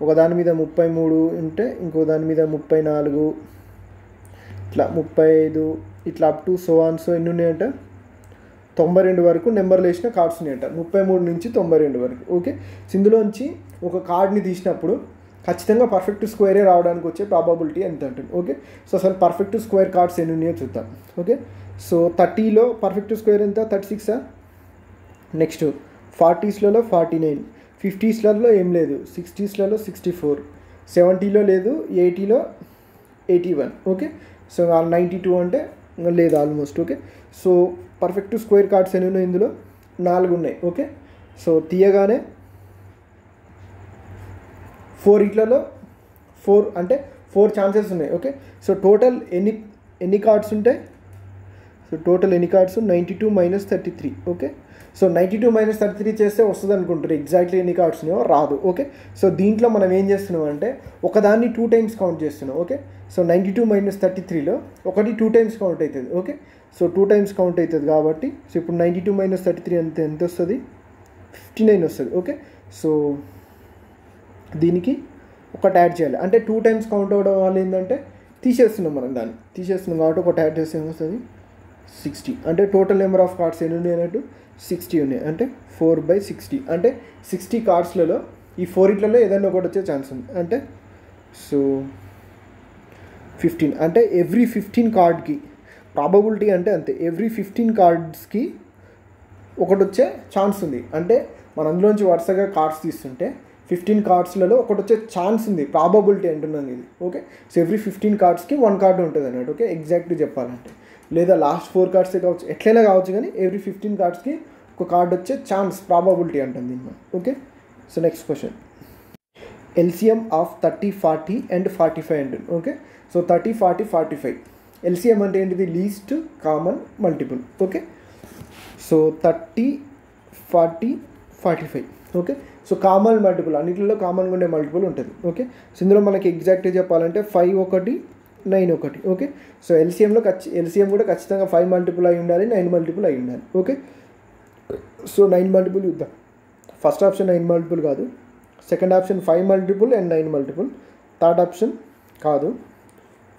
ఒక దాని మీద 33 ఉంటే ఇంకో దాని మీద 34, ఇట్లా 35, ఇట్లా అప్ టు సో ఎన్ని ఉన్నాయంట? 92 వరకు నెంబర్లు వేసిన కార్డ్స్ ఉన్నాయంట. 33 నుంచి 92 వరకు. ఓకే, ఇందులోంచి ఒక కార్డ్ని తీసినప్పుడు ఖచ్చితంగా పర్ఫెక్ట్ స్క్వేరే రావడానికి వచ్చే ప్రాబబిలిటీ ఎంత ఉంటుంది. ఓకే, సో అసలు పర్ఫెక్ట్ స్క్వేర్ కార్డ్స్ ఎన్ని ఉన్నాయో చూద్దాం. ఓకే, సో 30లో పర్ఫెక్ట్ స్క్వేర్ ఎంత? 36. నెక్స్ట్ 40స్లలో 49, 50స్లలో ఏం లేదు, 60స్లలో 64, 70లో లేదు, 80లో 81. ఓకే, సో 92 అంటే లేదు almost. Okay, so perfect square cards ఎన్ని ఉన్నాయి? ఇందులో 4 ఉన్నాయి. ఓకే, సో తీయగానే 4 ఇట్లలో 4 అంటే 4 ఛాన్సెస్ ఉన్నాయి. ఓకే, సో టోటల్ ఎన్ని కార్డ్స్ ఉంటాయి? సో టోటల్ ఎన్ని cards? 92 minus 33. Okay, so 92 minus 33 చేస్తే వస్తుంది అనుకుంటారు. ఎగ్జాక్ట్లీ ఎన్ని కార్డ్స్ ఉన్నాయో రాదు. ఓకే, సో దీంట్లో మనం ఏం చేస్తున్నాం అంటే ఒకదాన్ని 2 టైమ్స్ కౌంట్ చేస్తున్నాం. ఓకే, సో 92 మైనస్ 33లో ఒకటి 2 టైమ్స్ కౌంట్ అవుతుంది. ఓకే, సో 2 టైమ్స్ కౌంట్ అవుతుంది కాబట్టి సో ఇప్పుడు 92 మైనస్ 33 ఎంత వస్తుంది? 59 వస్తుంది. ఓకే, సో దీనికి ఒకటి యాడ్ చేయాలి. అంటే 2 టైమ్స్ కౌంట్ అవ్వడం వల్ల ఏంటంటే తీసేస్తున్నాం, మనం దాన్ని తీసేస్తున్నాం కాబట్టి ఒకటి యాడ్ చేస్తే ఏమొస్తుంది? 60. అంటే టోటల్ నెంబర్ ఆఫ్ కార్డ్స్ ఎన్ని ఉన్నాయి అన్నట్టు? 60 ఉన్నాయి. అంటే 4/60. అంటే 60 కార్డ్స్లలో ఈ 4 ఇట్లలో ఏదైనా ఒకటి వచ్చే ఛాన్స్ ఉంది. అంటే సో 15. అంటే ఎవ్రీ 15 కార్డ్కి ప్రాబబిలిటీ అంటే అంతే. ఎవ్రీ 15 కార్డ్స్కి ఒకటి వచ్చే ఛాన్స్ ఉంది. అంటే మన అందులోంచి వరుసగా కార్డ్స్ తీస్తుంటే 15 కార్డ్స్లలో ఒకటి వచ్చే ఛాన్స్ ఉంది. ప్రాబబిలిటీ అంటున్నాను ఇది. ఓకే, సో ఎవ్రీ 15 కార్డ్స్కి 1 కార్డు ఉంటుంది అన్నట్టు. ఓకే, ఎగ్జాక్ట్గా చెప్పాలంటే లేదా లాస్ట్ 4 కార్డ్సే కావచ్చు, ఎట్లయినా కావచ్చు, కానీ ఎవ్రీ 15 కార్డ్స్కి ఒక కార్డు వచ్చే ఛాన్స్ ప్రాబబిలిటీ అంటుంది దీన్ని. Okay, so next question. LCM of 30, 40 and 45 అంటుంది. ఓకే, సో 30, 40, 45 ఎల్సిఎం అంటే ఏంటిది? Least common multiple. Okay, so 30, 40, 45. Okay, so common multiple అన్నింటిలో కామన్గా ఉండే మల్టిపుల్ ఉంటుంది. ఓకే, సో ఇందులో మనకి ఎగ్జాక్ట్గా చెప్పాలంటే 5 ఒకటి, 9 ఒకటి. ఓకే, సో ఎల్సిఎం కూడా ఖచ్చితంగా 5 మల్టిపుల్ అయి ఉండాలి, 9 మల్టిపుల్ అయి ఉండాలి. ఓకే, సో 9 మల్టిపుల్ చూద్దాం. ఫస్ట్ ఆప్షన్ 9 మల్టిపుల్ కాదు, second option 5 multiple and 9 multiple, third option కాదు,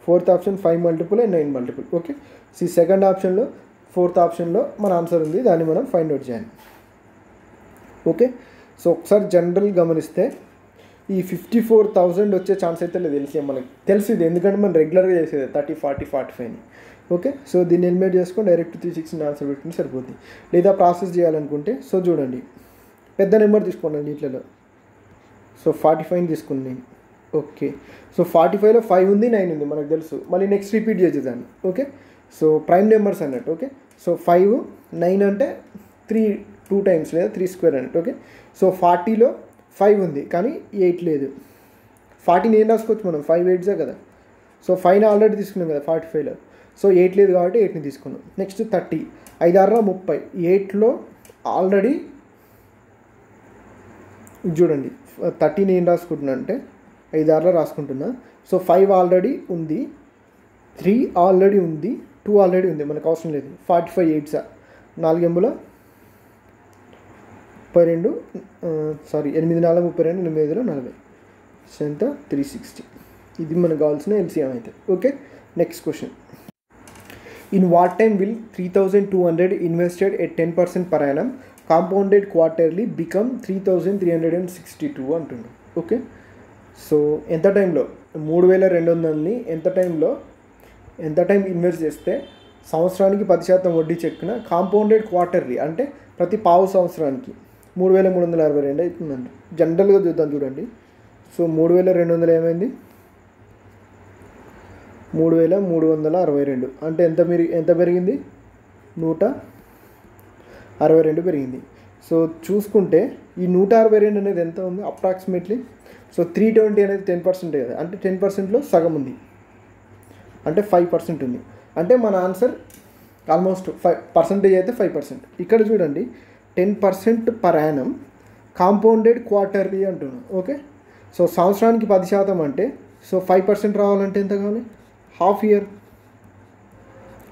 fourth option 5 multiple and 9 multiple. Okay, second ఆప్షన్లో ఫోర్త్ ఆప్షన్లో మన ఆన్సర్ ఉంది, దాన్ని మనం ఫైండ్ అవుట్ చేయాలి. ఓకే, సో ఒకసారి జనరల్ గమనిస్తే ఈ 54,000 వచ్చే ఛాన్స్ అయితే లేదు ఎల్సిఎం మనకి తెలుసు ఇది, ఎందుకంటే మనం రెగ్యులర్గా చేసేది 30, 40, 45. ఓకే, సో దీన్ని ఎలిమినేట్ చేసుకొని డైరెక్ట్ 360 ఆన్సర్ పెట్టుకుని సరిపోతుంది. లేదా ప్రాసెస్ చేయాలనుకుంటే సో చూడండి, పెద్ద నెంబర్ తీసుకోండి వీటిలో. సో 45 తీసుకుని నేను. ఓకే, సో 45లో 5 ఉంది, 9 ఉంది మనకు తెలుసు. మళ్ళీ నెక్స్ట్ రిపీట్ చేసేదాన్ని. ఓకే, సో ప్రైమ్ నెంబర్స్ అన్నట్టు. ఓకే, సో 5, 9 అంటే 3 2 టైమ్స్ లేదా 3 స్క్వేర్ అన్నట్టు. ఓకే, సో 40లో 5 ఉంది కానీ 8 లేదు. 40 ఏం రాసుకోవచ్చు మనం, 5 8 కదా. సో 5 ఆల్రెడీ తీసుకున్నాం కదా 45లో. సో 8 లేదు కాబట్టి 8ని తీసుకున్నాం. నెక్స్ట్ 30, 5 6 30, 8లో ఆల్రెడీ చూడండి 30ని ఏం రాసుకుంటున్నా అంటే 5 6 రాసుకుంటున్నా. సో 5 ఆల్రెడీ ఉంది, 3 ఆల్రెడీ ఉంది, 2 ఆల్రెడీ ఉంది, మనకు అవసరం లేదు. 45 8 4 ఎమ్ముల 32, సారీ 8 4 32, 8 5 40, ఎంత 360. ఇది మనకు కావాల్సిన ఎల్సిఎం అయితే. Okay, next question. In what time will 3,200 invested at 10% per annum compounded quarterly become 3,362 అంటున్నాం. ఓకే, సో ఎంత టైంలో 3,200ని ఎంత టైం ఇన్వెస్ట్ చేస్తే సంవత్సరానికి 10% వడ్డీ చెక్కున కాంపౌండెడ్ క్వార్టర్లీ అంటే ప్రతి పావు సంవత్సరానికి 3,362 అవుతుందండి. జనరల్గా చూద్దాం చూడండి. సో 3,200 ఏమైంది, 3,362 అంటే ఎంత పెరిగింది, 162 పెరిగింది. సో చూసుకుంటే ఈ 162 అనేది ఎంత ఉంది అప్రాక్సిమేట్లీ. సో 320 అనేది 10% కదా, అంటే 10%లో సగం ఉంది, అంటే 5% ఉంది. అంటే మన ఆన్సర్ ఆల్మోస్ట్ 5% అయితే 5%. ఇక్కడ చూడండి 10% per annum కాంపౌండెడ్ క్వార్టర్లీ అంటున్నాం. ఓకే, సో సంవత్సరానికి 10% అంటే సో 5% రావాలంటే ఎంత కావాలి, హాఫ్ ఇయర్,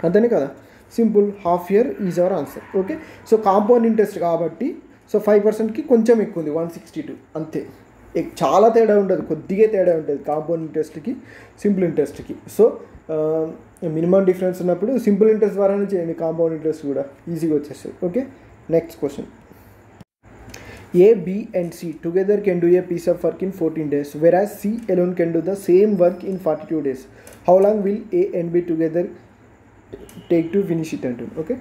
అంతేనే కదా, simple. Half year is our answer. Okay, so compound interest కాబట్టి సో 5%కి కొంచెం ఎక్కువ ఉంది, 162 అంతే. చాలా తేడా ఉండదు, కొద్దిగా తేడా ఉంటుంది కాంపౌండ్ ఇంట్రెస్ట్కి సింపుల్ ఇంట్రెస్ట్కి. సో మినిమం డిఫరెన్స్ ఉన్నప్పుడు సింపుల్ ఇంట్రెస్ట్ ద్వారానే చేయండి, కాంపౌండ్ ఇంట్రెస్ట్ కూడా ఈజీగా వచ్చేస్తుంది. Okay, next question. A, B and C together can do a piece of work in 14 days, whereas C alone can do the same work in 42 days. How long will A and B together take to finish it అంటుంది. Okay,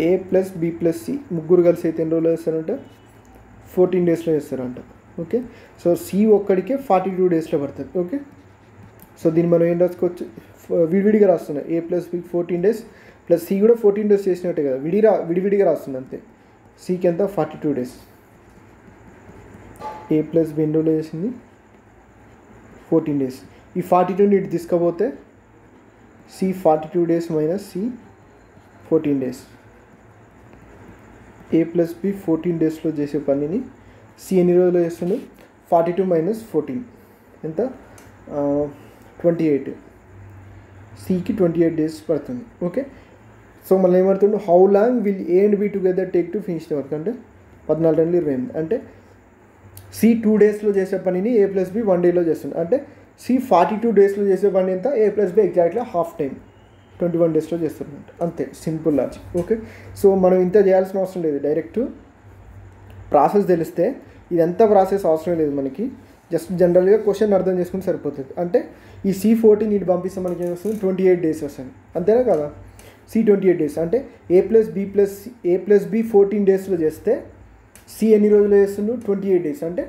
A plus B plus C ముగ్గురు కలిసి అయితే ఎన్ని రోజులు చేస్తారంట, 14 డేస్లో చేస్తారంట. ఓకే, సో C ఒక్కడికే 42 డేస్లో పడుతుంది. ఓకే, సో దీన్ని మనం ఏం రాసుకోవచ్చు, విడివిడిగా రాస్తున్నాం. A plus B 14 days plus C కూడా 14 డేస్ చేసినట్టే కదా, విడివిడిగా రాస్తుంది అంతే. Cకి ఎంత 42 డేస్, A ప్లస్ B ఎన్ని రోజులు చేసింది 14 డేస్. ఈ 42ని ఇటు తీసుకపోతే C 42 days minus C 14 days. A plus B 14 డేస్లో చేసే పనిని C ఎన్ని రోజులు చేస్తుండే, 42 మైనస్ 14 ఎంత 28. Cకి 28 డేస్ పడుతుంది. ఓకే, సో మళ్ళీ ఏమవుతుంది, how long will A and B together take to finish the work అంటే 14 2 28. అంటే C 2 డేస్లో చేసే పనిని A ప్లస్ B 1 డేలో చేస్తుంది. అంటే C 42 డేస్లో చేసే పని ఎంత, A ప్లస్ B ఎగ్జాక్ట్గా హాఫ్ టైం 21 డేస్లో చేస్తున్నట్టు, అంతే సింపుల్ లాజిక్. ఓకే, సో మనం ఇంత చేయాల్సిన అవసరం లేదు, డైరెక్ట్ ప్రాసెస్ తెలిస్తే ఇదంతా ప్రాసెస్ అవసరం లేదు మనకి. జస్ట్ జనరల్గా క్వశ్చన్ అర్థం చేసుకుంటే సరిపోతుంది. అంటే ఈ C14 ఇటు పంపిస్తే మనకి ఏం వస్తుంది, 28 డేస్ వస్తుంది, అంతేనా కదా. C 28 డేస్ అంటే A ప్లస్ B 14 డేస్లో చేస్తే C ఎన్ని రోజులు చేస్తుందో 28 డేస్. అంటే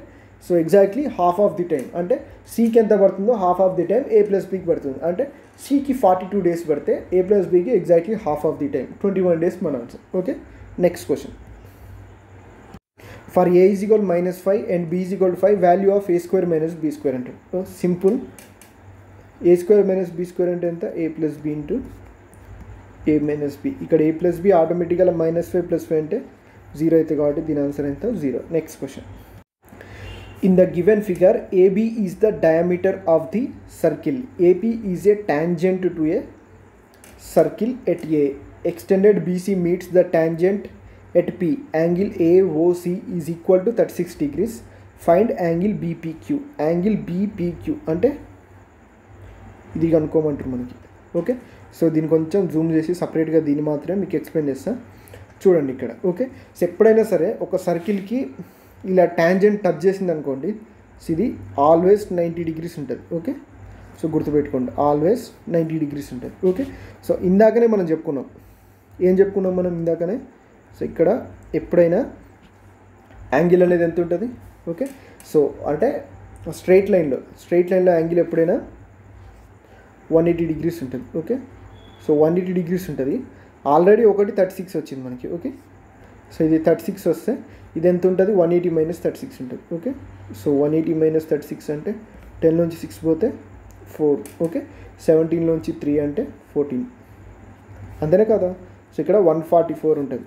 so exactly half of the time. అంటే Cకి ఎంత పడుతుందో half of the time A plus Bకి పడుతుంది. అంటే Cకి 42 డేస్ పడితే A ప్లస్ Bకి exactly half of the time 21 days మన answer. Okay, next question. For A is equal -5 and B is equal 5 value of A square minus B square అంటే simple. A square minus B square అంటే ఎంత, A plus B into A minus B. ఇక్కడ A ప్లస్ B ఆటోమేటిక్గా -5 + 5 అంటే 0 అయితే కాబట్టి దీని ఆన్సర్ ఎంత 0. Next question. In the given figure, AB is the diameter of the circle. AP is a tangent to a circle at A. Extended BC meets the tangent at P. Angle AOC is equal to 36 degrees. Find angle BBQ. Angle BBQ అంటే ఇది కనుక్కోమంటారు మనకి. ఓకే, సో దీన్ని కొంచెం జూమ్ చేసి సపరేట్గా దీన్ని మాత్రమే మీకు ఎక్స్ప్లెయిన్ చేస్తాను. చూడండి ఇక్కడ. ఓకే, సో ఎప్పుడైనా సరే ఒక సర్కిల్కి ఇలా ట్యాంజెంట్ టచ్ చేసింది అనుకోండి, సో ఇది ఆల్వేస్ 90 degrees ఉంటుంది. ఓకే, సో గుర్తుపెట్టుకోండి, ఆల్వేస్ 90 degrees ఉంటుంది. ఓకే, సో ఇందాకనే మనం చెప్పుకున్నాం, ఏం చెప్పుకున్నాం మనం ఇందాకనే, సో ఇక్కడ ఎప్పుడైనా యాంగిల్ అనేది ఎంత ఉంటుంది. ఓకే, సో అంటే స్ట్రైట్ లైన్లో యాంగిల్ ఎప్పుడైనా 180 degrees ఉంటుంది. ఓకే, సో 180 degrees ఉంటుంది. ఆల్రెడీ ఒకటి 36 వచ్చింది మనకి. ఓకే, సో ఇది 36 వస్తే ఇది ఎంత ఉంటుంది, 180 - 36 ఉంటుంది. ఓకే, సో 180 - 36 అంటే 10 నుంచి 6 పోతే 4. ఓకే, 17 నుంచి 3 అంటే 14. అంతేనే కదా. సో ఇక్కడ 144 ఉంటుంది.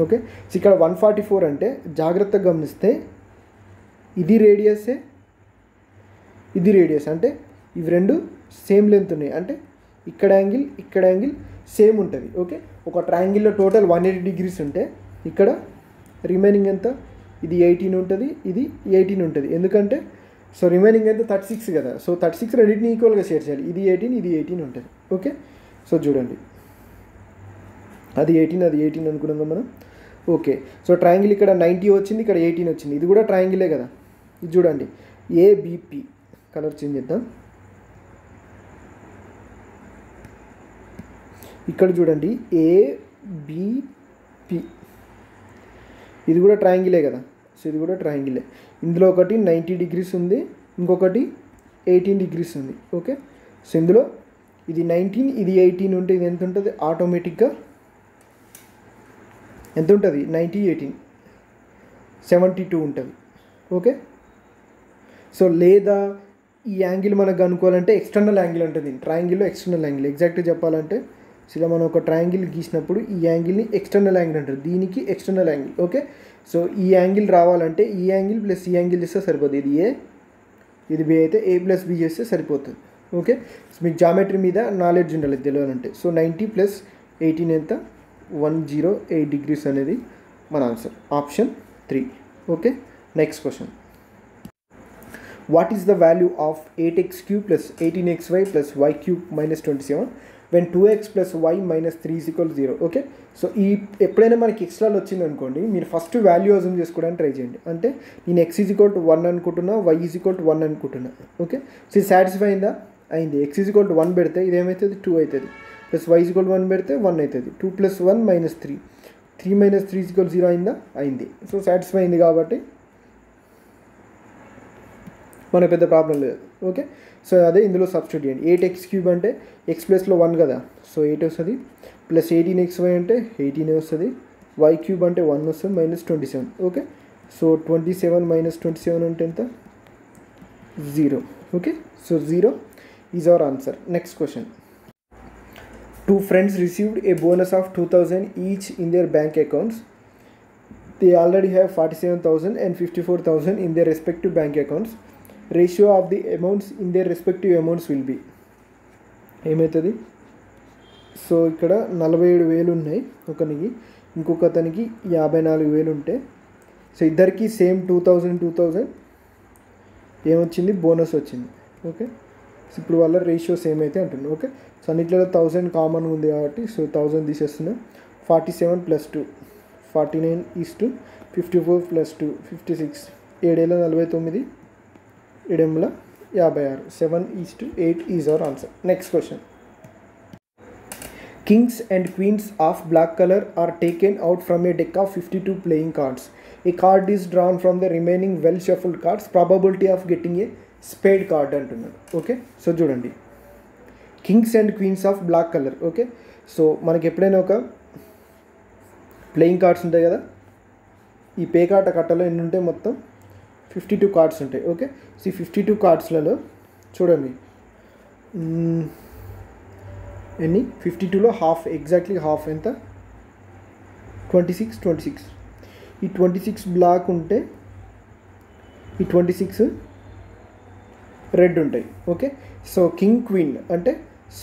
ఓకే, సో ఇక్కడ 144 అంటే జాగ్రత్తగా గమనిస్తే ఇది రేడియస్ అంటే ఇవి రెండు సేమ్ లెంత్ ఉన్నాయి, అంటే ఇక్కడ యాంగిల్ సేమ్ ఉంటుంది. ఓకే, ఒక ట్రయాంగిల్లో టోటల్ 180 degrees ఉంటే ఇక్కడ రిమైనింగ్ ఎంత, ఇది 18 ఉంటుంది, ఇది 18 ఉంటుంది. ఎందుకంటే సో రిమైనింగ్ ఎంత 36 కదా. సో 36 రెండింటిని ఈక్వల్గా షేర్ చేయాలి. ఇది 18, ఇది 18 ఉంటుంది. ఓకే, సో చూడండి, అది 18 అనుకున్నాం మనం. ఓకే, సో ట్రయాంగిల్ ఇక్కడ 90 వచ్చింది, ఇక్కడ 18 వచ్చింది. ఇది కూడా ట్రయాంగిలే కదా. ఇది చూడండి, ఏబిపి. కలర్ చేంజ్ చేద్దాం. ఇక్కడ చూడండి, ఏబిపి. ఇది కూడా ట్రయాంగిలే కదా. సో ఇది కూడా ట్రయాంగిలే. ఇందులో ఒకటి 90 degrees ఉంది, ఇంకొకటి 18 degrees ఉంది. ఓకే, సో ఇందులో ఇది 19, ఇది 18 ఉంటే ఇది ఎంత ఉంటుంది, ఆటోమేటిక్గా ఎంత ఉంటుంది, 90, 18, 72 ఉంటుంది. ఓకే, సో లేదా ఈ యాంగిల్ మనకు అనుకోవాలంటే ఎక్స్టర్నల్ యాంగిల్ ఉంటుంది. ట్రయాంగిల్లో ఎక్స్టర్నల్ యాంగిల్ ఎగ్జాక్ట్గా చెప్పాలంటే, సో ఇలా మనం ఒక ట్రయాంగిల్ గీసినప్పుడు ఈ యాంగిల్ని ఎక్స్టర్నల్ యాంగిల్ అంటారు, దీనికి ఎక్స్టర్నల్ యాంగిల్. ఓకే, సో ఈ యాంగిల్ రావాలంటే ఈ యాంగిల్ ప్లస్ ఈ యాంగిల్ చేస్తే సరిపోతుంది. ఇది ఏ, ఇది బి అయితే A + B చేస్తే సరిపోతుంది. ఓకే, సో మీకు జామెట్రీ మీద నాలెడ్జ్ ఉండాలి తెలియాలంటే. సో 90 + 18 ఎంత, 108 degrees అనేది మన answer, option 3. Okay, next question. What is the value of 8x³ + 18xy + y³ - 27 when 2x + y - 3 = 0. Okay, so ఈ ఎప్పుడైనా మనకి ఎక్స్ట్రాలు వచ్చింది అనుకోండి, మీరు ఫస్ట్ వాల్యూ అజ్యూమ్ చేసుకోవడానికి ట్రై చేయండి. అంటే నేను x = 1 అనుకుంటున్నా, y = 1 అనుకుంటున్నా. ఓకే, సో ఇది సాటిస్ఫై అయింది. x = 1 పెడితే ఇది ఏమవుతుంది, 2 అవుతుంది, ప్లస్ y = 1 పెడితే 1 అవుతుంది. 2 + 1 - 3, 3 - 3 = 0 అయింది. సో సాటిస్ఫై అయింది కాబట్టి మనకు పెద్ద ప్రాబ్లం లేదు. ఓకే, సో అదే ఇందులో సబ్స్టిట్యూట్ చేయండి. 8x³ అంటే x ప్లస్లో 1 కదా, సో 8 వస్తుంది, ప్లస్ 18xy అంటే 18 వస్తుంది, y³ అంటే 1 వస్తుంది, -27. ఓకే, సో 27 - 27 అంటే ఎంత, 0. Okay, so 0 is our answer. Next question. 2 friends received a bonus of 2,000 each in their bank accounts. They already have 47,000 and 54,000 in their respective bank accounts. Ratio of the amounts in their respective amounts will be. ఏమవుతుంది, సో ఇక్కడ 47,000 ఉన్నాయి ఒకనికి, ఇంకొక అతనికి 54,000 ఉంటే, సో ఇద్దరికి సేమ్ 2,000 ఏమొచ్చింది, బోనస్ వచ్చింది. ఓకే, సో ఇప్పుడు వాళ్ళ రేషియో సేమ్ అయితే అంటున్నాను. ఓకే, సో అన్నిట్లో 1000 కామన్ ఉంది కాబట్టి so 1000 తీసేస్తున్నా. 47 + 2 49 = 54 + 2 56, 7 49, 7 56, 7:8 is our answer. Next question. Kings and queens of black color are taken out from a deck of 52 playing cards. A card is drawn from the remaining well shuffled cards. Probability of getting a spade card అంటున్నాడు. ఓకే, సో చూడండి, kings and queens of black colour. Okay, so మనకి ఎప్పుడైనా ఒక ప్లేయింగ్ కార్డ్స్ ఉంటాయి కదా, ఈ పేకాట కట్టలో ఎన్ని ఉంటాయి, మొత్తం 52 కార్డ్స్ ఉంటాయి. ఓకే, సో ఈ 52 కార్డ్స్లలో చూడండి ఎన్ని, 52లో హాఫ్, ఎగ్జాక్ట్లీ హాఫ్ ఎంత, 26. ఈ 26 బ్లాక్ ఉంటే ఈ 26 రెడ్ ఉంటాయి. ఓకే, సో కింగ్ క్వీన్ అంటే,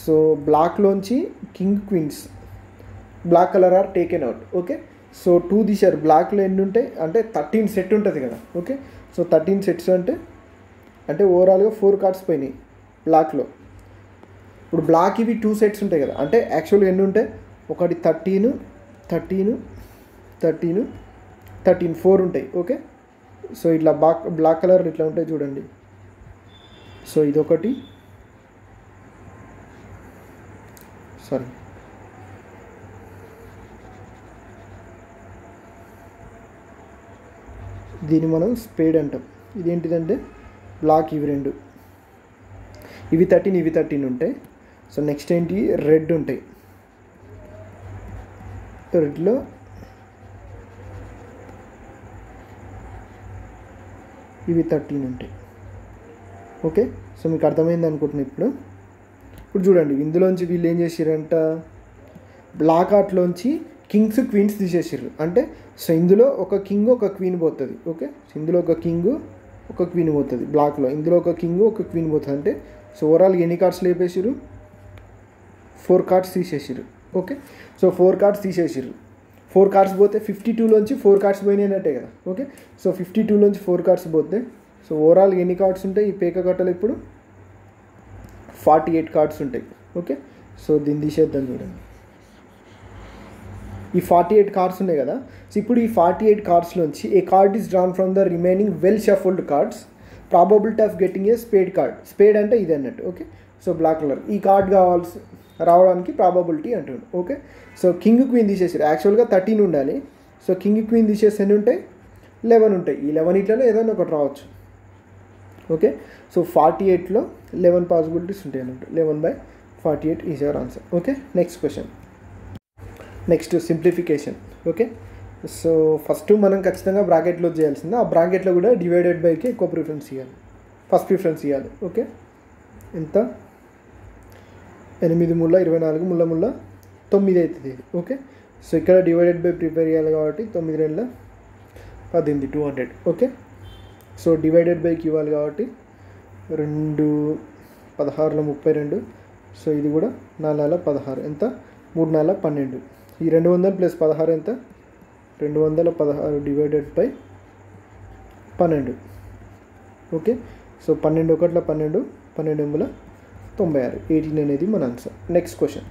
సో బ్లాక్లోంచి king queens black colour are taken out. Okay, so 2 తీశారు. బ్లాక్లో ఎన్ని ఉంటాయి అంటే 13 సెట్ ఉంటుంది కదా. ఓకే, సో 13 సెట్స్ అంటే ఓవరాల్గా 4 కార్డ్స్ పోయినాయి బ్లాక్లో. ఇప్పుడు బ్లాక్ ఇవి 2 సెట్స్ ఉంటాయి కదా, అంటే యాక్చువల్గా ఎన్ని ఉంటాయి, ఒకటి 13 4 ఉంటాయి. ఓకే, సో ఇట్లా బ్లాక్ కలర్ ఇట్లా ఉంటాయి చూడండి. సో ఇదొకటి, సారీ దీన్ని మనం స్పేడ్ అంటాం. ఇదేంటిదంటే బ్లాక్ ఇవి 2, ఇవి 13 ఇవి 13 ఉంటాయి. సో నెక్స్ట్ ఏంటి, రెడ్ ఉంటాయి. రెడ్లో ఇవి 13 ఉంటాయి. ఓకే, సో మీకు అర్థమైంది అనుకుంటున్నాను. ఇప్పుడు చూడండి, ఇందులోంచి వీళ్ళు ఏం చేసారంట, బ్లాక్ ఆర్ట్లోంచి కింగ్స్ క్వీన్స్ తీసేసారు. అంటే సో ఇందులో ఒక కింగ్ ఒక క్వీన్ పోతుంది. ఓకే, ఇందులో ఒక కింగ్ ఒక క్వీన్ పోతుంది బ్లాక్లో, ఇందులో ఒక కింగ్ ఒక క్వీన్ పోతుంది. అంటే సో ఓవరాల్గా ఎన్ని కార్డ్స్ లేపేసారు, 4 కార్డ్స్ తీసేసారు. ఓకే, సో 4 కార్డ్స్ తీసేసారు. 4 కార్డ్స్ పోతే 52లోంచి 4 కార్డ్స్ పోయినాయినట్టే కదా. ఓకే, సో 52లోంచి 4 కార్డ్స్ పోతే సో ఓవరాల్గా ఎన్ని కార్డ్స్ ఉంటాయి ఈ పేక కట్టలు, ఇప్పుడు 48 కార్డ్స్ ఉంటాయి. ఓకే, సో దీన్ని తీసేద్దాం చూడండి. ఈ 48 కార్డ్స్ ఉన్నాయి కదా. సో ఇప్పుడు ఈ 48 కార్డ్స్లోంచి a card is drawn from the remaining well shuffled cards, probability of getting a spade card. Spade అంటే ఇది అన్నట్టు. ఓకే, సో బ్లాక్ కలర్ ఈ కార్డ్ రావడానికి ప్రాబబిలిటీ అంటాడు. ఓకే, సో కింగ్ క్వీన్ తీసేసారు. యాక్చువల్గా 13 ఉండాలి. సో కింగ్ క్వీన్ తీసేసి ఎన్ని ఉంటాయి, 11 ఉంటాయి. ఈ 11 ఇట్లనే ఏదైనా ఒకటి రావచ్చు. ఓకే, సో 48లో 11 పాసిబిలిటీస్ ఉంటాయి అన్నట్టు. 11/48 is your answer. Okay, next question. Next simplification. Okay, so first మనం ఖచ్చితంగా బ్రాకెట్లో చేయాల్సిందే. ఆ బ్రాకెట్లో కూడా డివైడెడ్ బైకి ఎక్కువ ప్రిఫరెన్స్ ఇవ్వాలి, ఫస్ట్ ప్రిఫరెన్స్ ఇవ్వాలి. ఓకే, ఎంత 8 3 24 ముళ్ళ 9 అవుతుంది. ఓకే, సో ఇక్కడ డివైడెడ్ బై ప్రిపేర్ చేయాలి కాబట్టి 9 2 18 200. ఓకే, సో డివైడెడ్ బైకి ఇవ్వాలి కాబట్టి 2 16 32. సో ఇది కూడా 4 16 ఎంత, 3 4 12. ఈ 200 + 16 ఎంత, 216 డివైడెడ్ బై 12. ఓకే, సో 12 1 12 12 96 18 అనేది మన answer. Next question.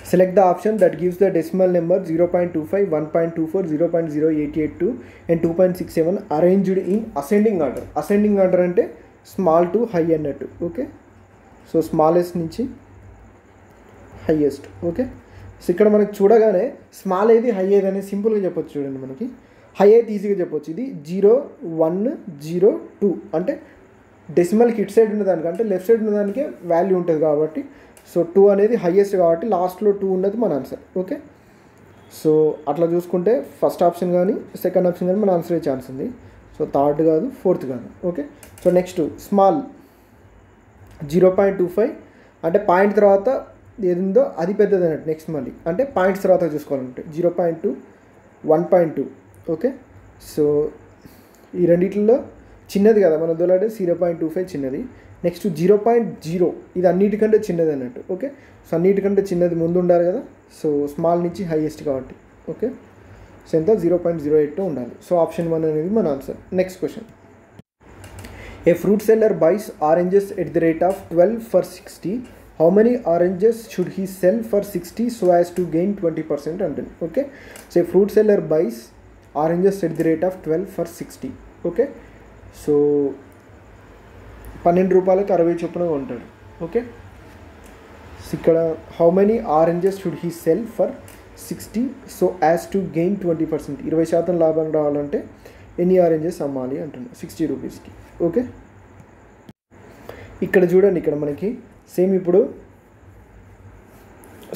Select the option that gives the decimal number 0.25 1.24 0.0882 and 2.67 arranged in ascending order. Ascending order అంటే స్మాల్ టు హై అన్నట్టు. ఓకే, సో స్మాలెస్ట్ నుంచి హైయెస్ట్. ఓకే, సో ఇక్కడ మనకి చూడగానే స్మాల్ ఏది హై ఏది అనేది సింపుల్గా చెప్పొచ్చు. చూడండి, మనకి హై అయితే ఈజీగా చెప్పొచ్చు. ఇది 0 1 0 2 అంటే డెసిమల్కి ఇట్ సైడ్ ఉన్నదానికి అంటే లెఫ్ట్ సైడ్ ఉన్నదానికే వాల్యూ ఉంటుంది కాబట్టి సో 2 అనేది హైయెస్ట్ కాబట్టి లాస్ట్లో 2 ఉన్నది మన ఆన్సర్. ఓకే, సో అట్లా చూసుకుంటే ఫస్ట్ ఆప్షన్ కానీ సెకండ్ ఆప్షన్ కానీ మన ఆన్సర్ అయ్యే ఛాన్స్ ఉంది. సో థర్డ్ కాదు, ఫోర్త్ కాదు. ఓకే, సో నెక్స్ట్ స్మాల్ 0.25 అంటే పాయింట్ తర్వాత ఏది ఉందో అది పెద్దది అన్నట్టు. నెక్స్ట్ మళ్ళీ అంటే పాయింట్స్ తర్వాత చూసుకోవాలంటే 0.2 1.2. ఓకే, సో ఈ రెండిట్లో చిన్నది కదా మన దొలాడే 0.25 చిన్నది. నెక్స్ట్ 0.0 ఇది అన్నిటికంటే చిన్నది అన్నట్టు. ఓకే, సో అన్నిటికంటే చిన్నది ముందు ఉండాలి కదా. సో స్మాల్ నుంచి హైయెస్ట్ కాబట్టి. ఓకే, సో ఎంత 0.08 ఉండాలి. సో ఆప్షన్ 1 అనేది మన answer. Next question. A fruit seller buys oranges at the rate of 12 for 60. How many oranges should he sell for 60 so as to gain 20% అంటుంది. Okay, so a fruit seller buys oranges at the rate of 12 for 60. Okay, so 12 రూపాయలకి 60 చొప్పున ఉంటాడు. ఓకే, ఇక్కడ how many oranges should he cell for 60 so as to gain 20%. 20% లాభం రావాలంటే ఎన్ని ఆరెంజెస్ అమ్మాలి అంటుంది 60 రూపీస్కి. ఓకే, ఇక్కడ చూడండి, ఇక్కడ మనకి సేమ్ ఇప్పుడు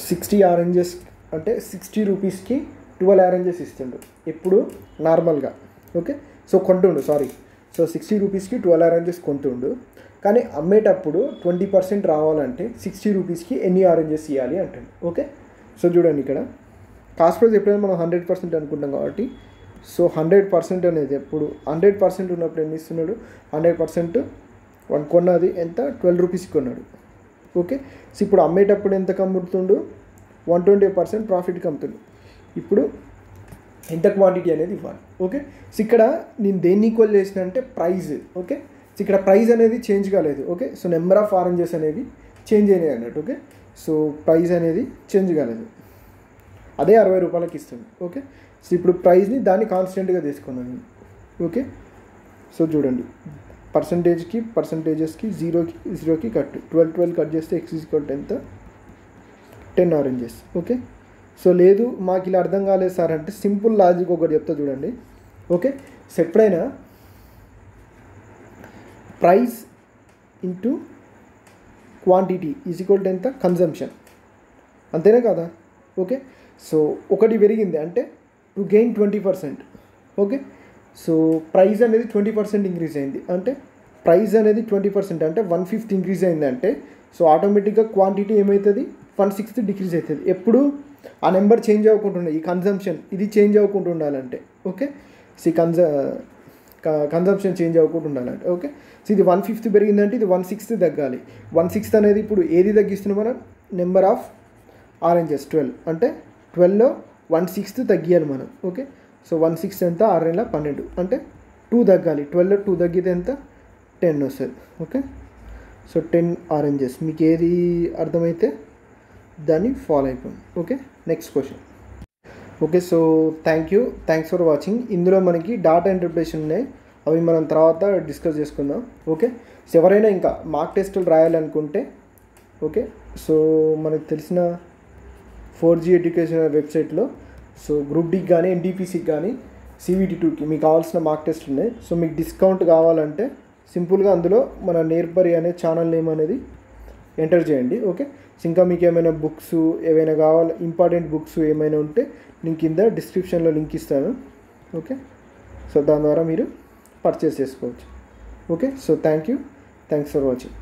60 ఆరెంజెస్ అంటే 60 రూపీస్కి 12 ఆరెంజెస్ ఇస్తుండు ఇప్పుడు నార్మల్గా. ఓకే, సో కొంటుండు సో 60 రూపీస్కి 12 ఆరెంజెస్ కొంటుండు. కానీ అమ్మేటప్పుడు 20% రావాలంటే 60 రూపీస్కి ఎన్ని ఆరెంజెస్ ఇవ్వాలి అంటుంది. ఓకే, సో చూడండి, ఇక్కడ కాస్ట్ ప్రైస్ ఎప్పుడైనా మనం 100% అనుకుంటాం కాబట్టి సో 100% అనేది ఎప్పుడు 100% ఉన్నప్పుడు ఎన్ని ఇస్తున్నాడు, 100% వన్ కొన్నది ఎంత 12 రూపీస్కి కొన్నాడు. ఓకే, సో ఇప్పుడు అమ్మేటప్పుడు ఎంతకు అమ్ముతుండు 120% ప్రాఫిట్కి అమ్ముతుండు. ఇప్పుడు ఎంత క్వాంటిటీ అనేది ఇవ్వాలి. ఓకే, సో ఇక్కడ నేను దేన్ని ఈక్వల్ చేసిన అంటే ప్రైజ్. ఓకే, సో ఇక్కడ ప్రైజ్ అనేది చేంజ్ కాలేదు. Okay, so number of oranges అనేవి చేంజ్ అయినాయి అన్నట్టు. ఓకే, సో ప్రైజ్ అనేది చేంజ్ కాలేదు, అదే 60 రూపాయలకి ఇస్తుంది. ఓకే, సో ఇప్పుడు ప్రైజ్ని దాన్ని కాన్స్టెంట్గా తీసుకున్నాను. ఓకే, సో చూడండి పర్సంటేజెస్కి జీరోకి కట్ 12 కట్ చేస్తే x = ఎంత 10 ఆరెంజెస్. ఓకే, సో లేదు మాకు ఇలా అర్థం కాలేదు సార్ అంటే సింపుల్ లాజిక్ ఒకటి చెప్తా చూడండి. ఓకే, సో ఎప్పుడైనా ప్రైస్ ఇంటూ క్వాంటిటీ = ఎంత కన్జంప్షన్, అంతేనా కదా. ఓకే, సో ఒకటి పెరిగింది అంటే to gain 20%. Okay, so price అనేది 20% ఇంక్రీజ్ అయింది అంటే ప్రైస్ అనేది 20% అంటే 1/5 ఇంక్రీజ్ అయిందంటే సో ఆటోమేటిక్గా క్వాంటిటీ ఏమవుతుంది 1/6 డిక్రీజ్ అవుతుంది. ఎప్పుడు ఆ నెంబర్ చేంజ్ అవ్వకుండా ఉండాలి, ఈ కన్జంప్షన్ ఇది చేంజ్ అవ్వకుండా ఉండాలంటే. ఓకే, సో కన్జంప్షన్ చేంజ్ అవ్వకుండా ఉండాలంటే. ఓకే, సో ఇది 1/5 పెరిగిందంటే ఇది 1/6 తగ్గాలి. 1/6 అనేది ఇప్పుడు ఏది తగ్గిస్తున్నాం మనం, నెంబర్ ఆఫ్ ఆరెంజెస్ 12 అంటే 12లో 1/6 తగ్గియాలి మనం. ఓకే, సో 1/6 ఎంత 6 12 అంటే 2 తగ్గాలి. 12లో 2 తగ్గితే ఎంత 10 వస్తుంది. Okay, so 10 oranges. మీకు ఏది అర్థమైతే దాన్ని ఫాలో అయిపోయింది. Okay, next question. Okay, so thanks for watching. ఇందులో మనకి డాటా ఇంటర్ప్రిటేషన్ ఉన్నాయి, అవి మనం తర్వాత డిస్కస్ చేసుకుందాం. ఓకే, సో ఎవరైనా ఇంకా మార్క్ టెస్టులు రాయాలనుకుంటే ఓకే, సో మనకు తెలిసిన 4G ఎడ్యుకేషన్ వెబ్సైట్లో సో గ్రూప్ డీకి కానీ ఎన్టీపీసీకి కానీ CVT2కి మీకు కావాల్సిన మార్క్ టెస్ట్లు ఉన్నాయి. సో మీకు డిస్కౌంట్ కావాలంటే సింపుల్గా అందులో మన నేర్పరి అనే ఛానల్ నేమ్ అనేది ఎంటర్ చేయండి. ఓకే, సో ఇంకా మీకు ఏమైనా బుక్స్ ఏవైనా కావాలి, ఇంపార్టెంట్ బుక్స్ ఏమైనా ఉంటే నేను కింద డిస్క్రిప్షన్లో లింక్ ఇస్తాను. ఓకే, సో దాని ద్వారా మీరు పర్చేస్ చేసుకోవచ్చు. Okay, so thanks for watching.